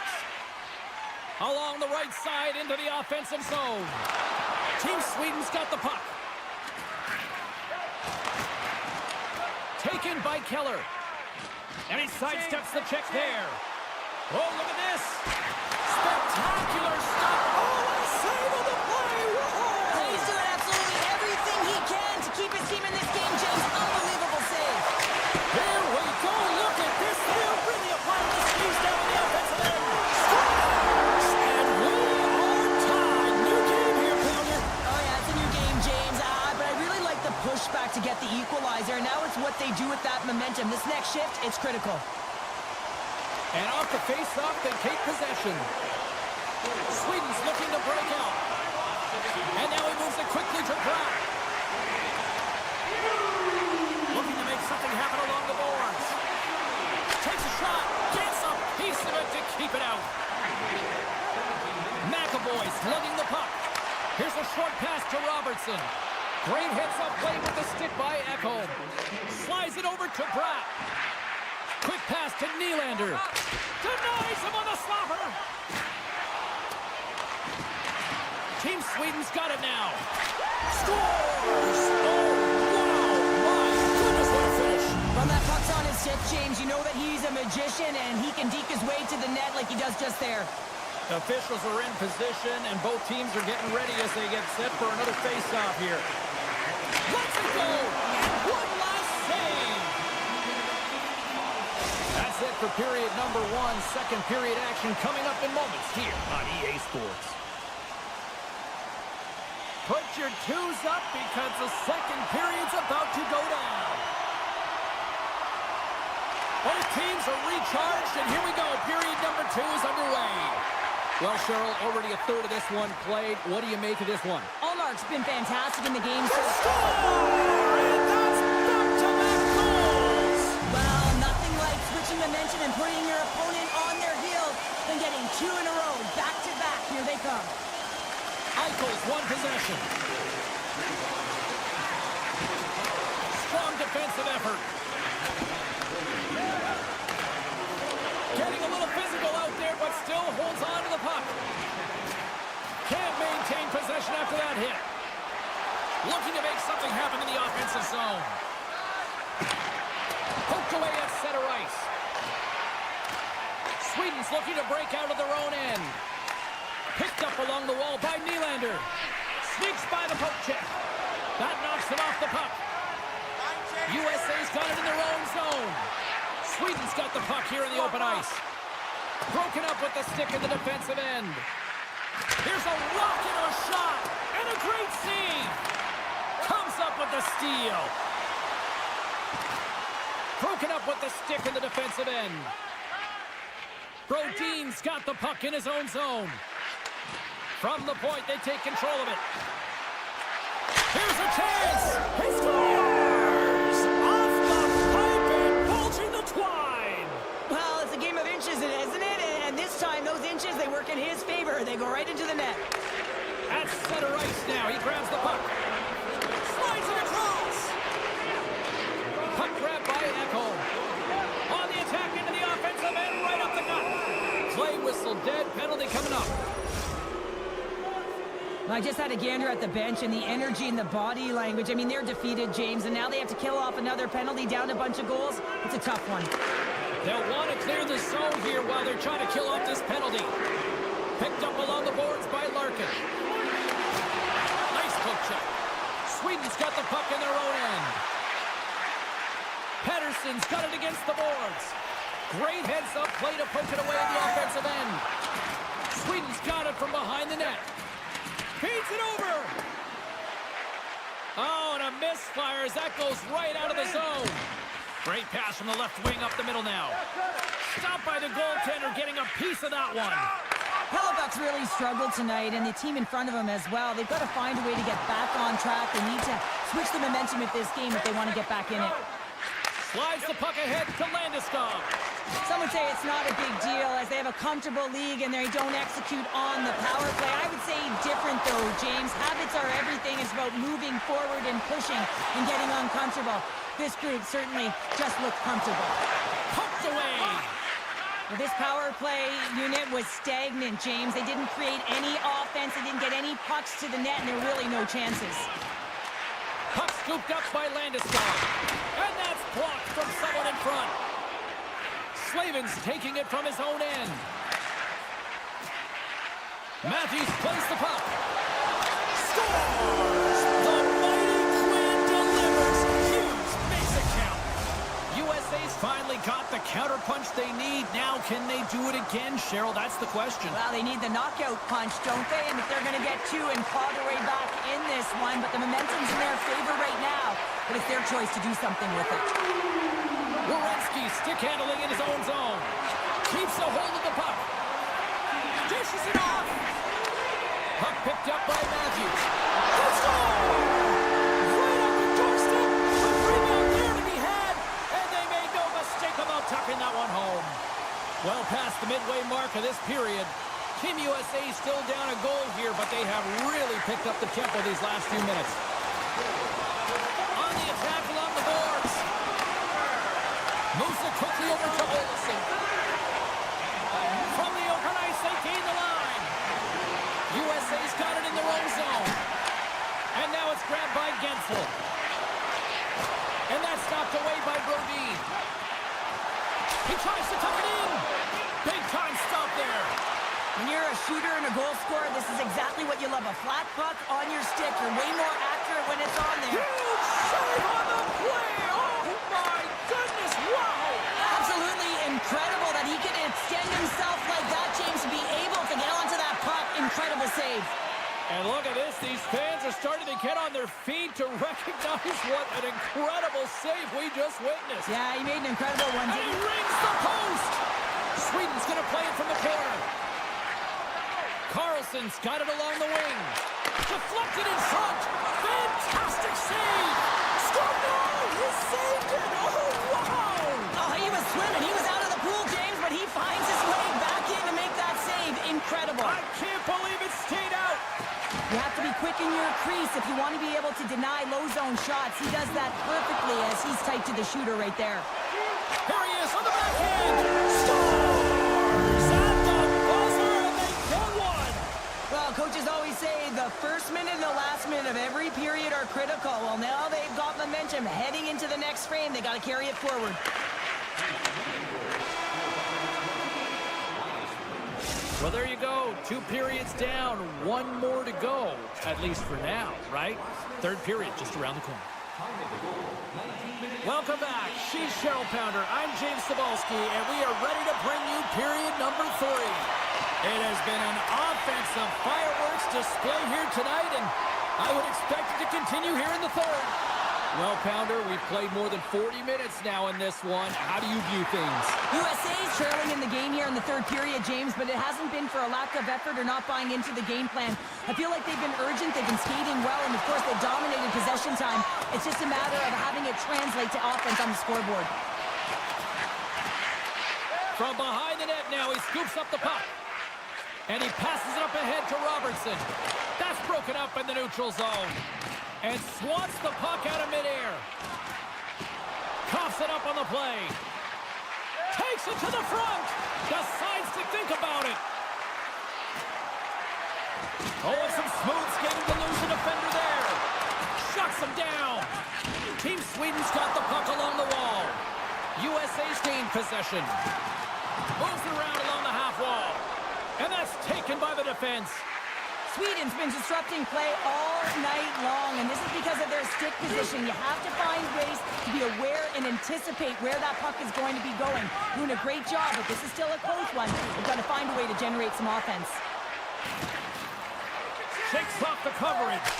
Along the right side into the offensive zone. Team Sweden's got the puck. Taken by Keller. And he sidesteps the check there. Oh, look at this. Spectacular stuff. Oh, a save of the play. Whoa. He's doing absolutely everything he can to keep his team in this game, James. Unbelievable save. Here we go. Look at this. They're really applying the squeeze down the offensive end. Scores! And we are tied. New game here, Pounder. Oh, yeah, it's a new game, James. But I really like the pushback to get the equalizer. Now it's what they do with that momentum. This next shift, it's critical. And off the face-off, they take possession. Sweden's looking to break out. And now he moves it quickly to Bratt. Looking to make something happen along the boards. Takes a shot. Gets a piece of it to keep it out. McAvoy's lugging the puck. Here's a short pass to Robertson. Great heads-up play with the stick it over to Bratt. Quick pass to Nylander. Denies him on the slapper. Team Sweden's got it now. Scores! Oh, wow! My goodness, what a finish. From that puck's on his stick, James, you know that he's a magician and he can deke his way to the net like he does just there. The officials are in position and both teams are getting ready as they get set for another face-off here. Let's go! And one last save! That's it for period number 1. Second period action coming up in moments here on EA Sports. Put your twos up because the second period's about to go down. Both teams are recharged, and here we go. Period number 2 is underway. Well, Cheryl, already a third of this one played. What do you make of this one? Allmark's been fantastic in the game. So Score! And that's back-to-back goals! well, nothing like switching momentum and putting your opponent on their heels than getting 2 in a row, back-to-back. Here they come. Eichel's one possession. Strong defensive effort. Getting a little physical out there, but still holds on to the puck. Can't maintain possession after that hit. Looking to make something happen in the offensive zone. Poked away at center ice. Sweden's looking to break out of their own end. Picked up along the wall by Nylander. Sneaks by the poke check. That knocks it off the puck. USA's got it in their own zone. Sweden's got the puck here in the open ice. Broken up with the stick in the defensive end. Here's a rocket or shot. And a great save. Comes up with the steal. Broken up with the stick in the defensive end. Brodin's got the puck in his own zone. From the point, they take control of it. Here's a chance. He scores! Off the pipe and bulging the twine. Well, it's a game of inches, isn't it? And this time, those inches, they work in his favor. They go right into the net. At center ice now. He grabs the puck. Slides it across. Puck grab by Echo. On the attack into the offensive end, right up the gut. Play whistle dead. Penalty coming up. I just had a gander at the bench, and the energy and the body language. I mean, they're defeated, James, and now they have to kill off another penalty, down a bunch of goals. It's a tough one. They'll want to clear the zone here while they're trying to kill off this penalty. Picked up along the boards by Larkin. Nice poke check. Sweden's got the puck in their own end. Pettersson's got it against the boards. Great heads-up play to poke it away at the offensive end. Sweden's got it from behind the net. Feeds it over. Oh, and a misfire as that goes right out of the zone. Great pass from the left wing up the middle now. Stopped by the goaltender, getting a piece of that one. Hellebuyck's really struggled tonight, and the team in front of him as well. They've got to find a way to get back on track. They need to switch the momentum of this game if they want to get back in it. Slides the puck ahead to Landeskog. Some would say it's not a big deal as they have a comfortable league and they don't execute on the power play. I would say different though, James. Habits are everything. It's about moving forward and pushing and getting uncomfortable. This group certainly just looked comfortable. Poked away. Well, this power play unit was stagnant, James. They didn't create any offense. They didn't get any pucks to the net, and there were really no chances. Puck scooped up by Landeskog. And that's blocked from someone in front. Slavin's taking it from his own end. Matthews plays the puck. Scores! The mighty Quinn delivers. Hughes makes it count. USA's finally got the counterpunch they need. Now, can they do it again, Cheryl? That's the question. Well, they need the knockout punch, don't they? And if they're going to get 2 and claw their way back in this one, but the momentum's in their favor right now. But it's their choice to do something with it. Werenski stick handling in his own zone. Keeps a hold of the puck. Dishes it off. Puck picked up by Matthews. Let's go! Right on the doorstep. A rebound there to be had. And they made no mistake about tucking that one home. Well past the midway mark of this period. Team USA still down a goal here, but they have really picked up the tempo these last few minutes. On the attack along the boards. knocked away by Brodeen. He tries to tuck it in. Big time stop there. When you're a shooter and a goal scorer, this is exactly what you love. A flat puck on your stick. You're way more accurate when it's on there. Huge save on the play. Oh, my goodness. Wow. Absolutely incredible that he can extend himself like that, James, to be able to get onto that puck. Incredible save. And look at this. These fans are starting to get on their feet to recognize what an incredible save we just witnessed. Yeah, he made an incredible one. And he rings the post. Sweden's going to play it from the corner. Carlson's got it along the wing. Deflected in front. Fantastic save. Scored! No! He saved it! Oh, wow! Oh, he was swimming. He was out of the pool, James, but he finds his way back in to make that save. Incredible. I can't believe it stayed out. You have to be quick in your crease if you want to be able to deny low zone shots. He does that perfectly as he's tight to the shooter right there. Here he is on the backhand. Scores at the buzzer, and they get one. Well, coaches always say the first minute and the last minute of every period are critical. Well, now they've got momentum heading into the next frame. They got to carry it forward. Well, there you go. 2 periods down, 1 more to go, at least for now, right? Third period just around the corner. Welcome back. She's Cheryl Pounder. I'm James Cebulski, and we are ready to bring you period number 3. It has been an offensive fireworks display here tonight, and I would expect it to continue here in the third. Well, Pounder, we've played more than 40 minutes now in this one. How do you view things? USA's trailing in the game here in the third period, James, but it hasn't been for a lack of effort or not buying into the game plan. I feel like they've been urgent, they've been skating well, and of course they've dominated possession time. It's just a matter of having it translate to offense on the scoreboard. From behind the net now, he scoops up the puck. And he passes it up ahead to Robertson. That's broken up in the neutral zone. And swats the puck out of midair. Coughs it up on the play. Takes it to the front. Decides to think about it. Oh, and some smooth skating to lose a defender there. Shuts him down. Team Sweden's got the puck along the wall. USA's gained possession. Moves it around along the half wall. And that's taken by the defense. Sweden's been disrupting play all night long, and this is because of their stick position. You have to find ways to be aware and anticipate where that puck is going to be going. Doing a great job, but this is still a close one. We've got to find a way to generate some offense. Shakes off the coverage.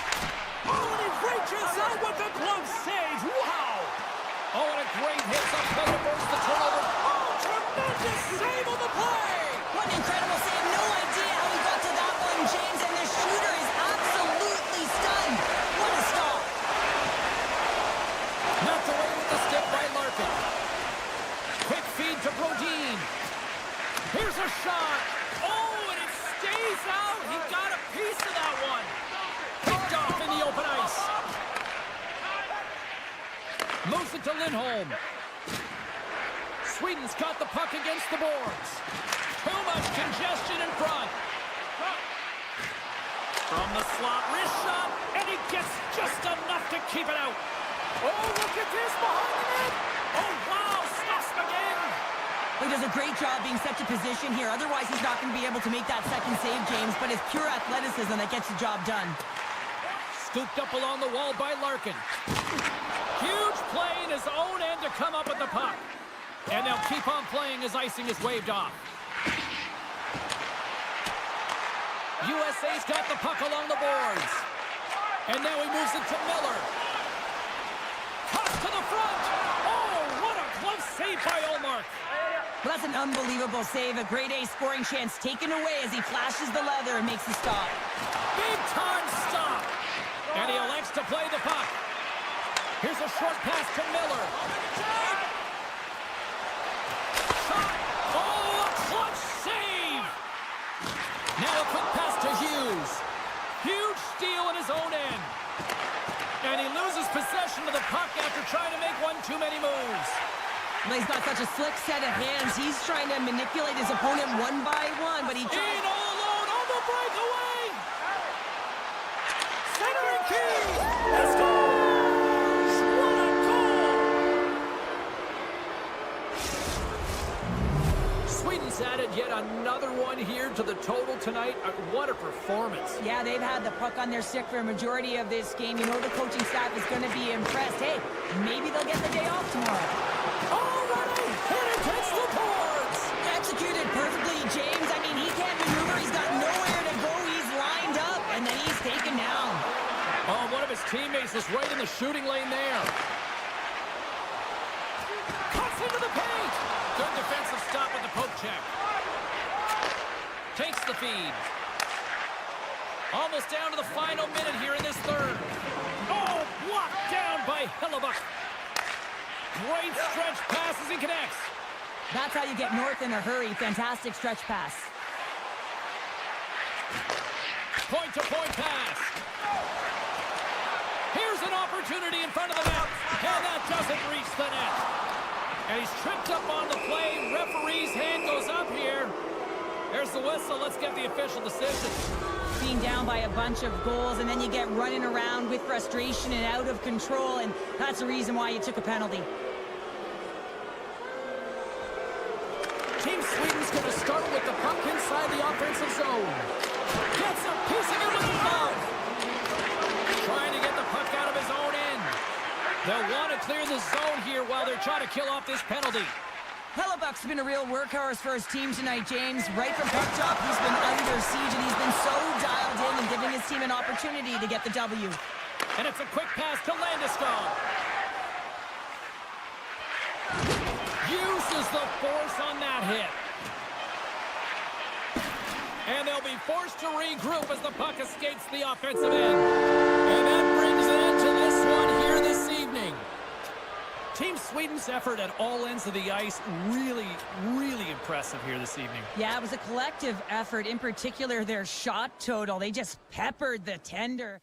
Oh, and he reaches out with the glove save. Wow! Oh, and a great hit up play to force the turnover. Oh, tremendous save on the play! What an incredible save. No idea how he got to that one, James, and the shooter is absolutely stunned. What a stop. Knocked away with the stick by Larkin. Quick feed to Brodeen. Here's a shot. Oh, and it stays out. He got a piece of that one. Picked off in the open ice. Moves it to Lindholm. Sweden's got the puck against the boards. Too much congestion in front. From the slot, wrist shot, and he gets just enough to keep it out. Oh, look at this behind the net. Oh, wow, stops him again. He does a great job being set to position here. Otherwise, he's not going to be able to make that second save, James, but it's pure athleticism that gets the job done. Scooped up along the wall by Larkin. Huge play in his own end to come up with the puck. And they'll keep on playing as icing is waved off. USA's got the puck along the boards. And now he moves it to Miller. Cuts to the front. Oh, what a close save by Olmark. Well, that's an unbelievable save. A grade A scoring chance taken away as he flashes the leather and makes the stop. Big time stop. And he elects to play the puck. Here's a short pass to Miller. Shot. Oh, a clutch save. Now a quick pass to Hughes. Huge steal in his own end. And he loses possession of the puck after trying to make one too many moves. Well, he's got such a slick set of hands. He's trying to manipulate his opponent one by one, but he In all alone on the breakaway. Centering key. He scores! What a goal! added yet another one here to the total tonight. What a performance. Yeah, they've had the puck on their stick for a majority of this game. You know the coaching staff is going to be impressed. Hey, maybe they'll get the day off tomorrow. Already hit against the boards. Executed perfectly, James. I mean, he can't maneuver. He's got nowhere to go. He's lined up, and then he's taken down. Oh, one of his teammates is right in the shooting lane there. Cuts into the paint. Good defensive stop with the poke check. Takes the feed. Almost down to the final minute here in this third. Oh, blocked down by Hellebuck. Great stretch pass as he connects. That's how you get north in a hurry. Fantastic stretch pass. Point-to-point pass. Here's an opportunity in front of the net. And that doesn't reach the net. And he's tripped up on the play. Referee's hand goes up here. There's the whistle. Let's get the official decision. Being down by a bunch of goals, and then you get running around with frustration and out of control, and that's the reason why you took a penalty. Team Sweden's going to start with the puck inside the offensive zone. Gets a piece of it with the glove. Trying to get the puck out of his own end. They'll want to clear the zone here while they're trying to kill off this penalty. Hellebuck's been a real workhorse for his team tonight, James. Right from puck drop, he's been under siege, and he's been so dialed in and giving his team an opportunity to get the W. And it's a quick pass to Landeskog. Uses the force on that hit. And they'll be forced to regroup as the puck escapes the offensive end. And that brings an end to this one here this evening. Team Sweden's effort at all ends of the ice, really, really impressive here this evening. Yeah, it was a collective effort. In particular, their shot total. They just peppered the tender.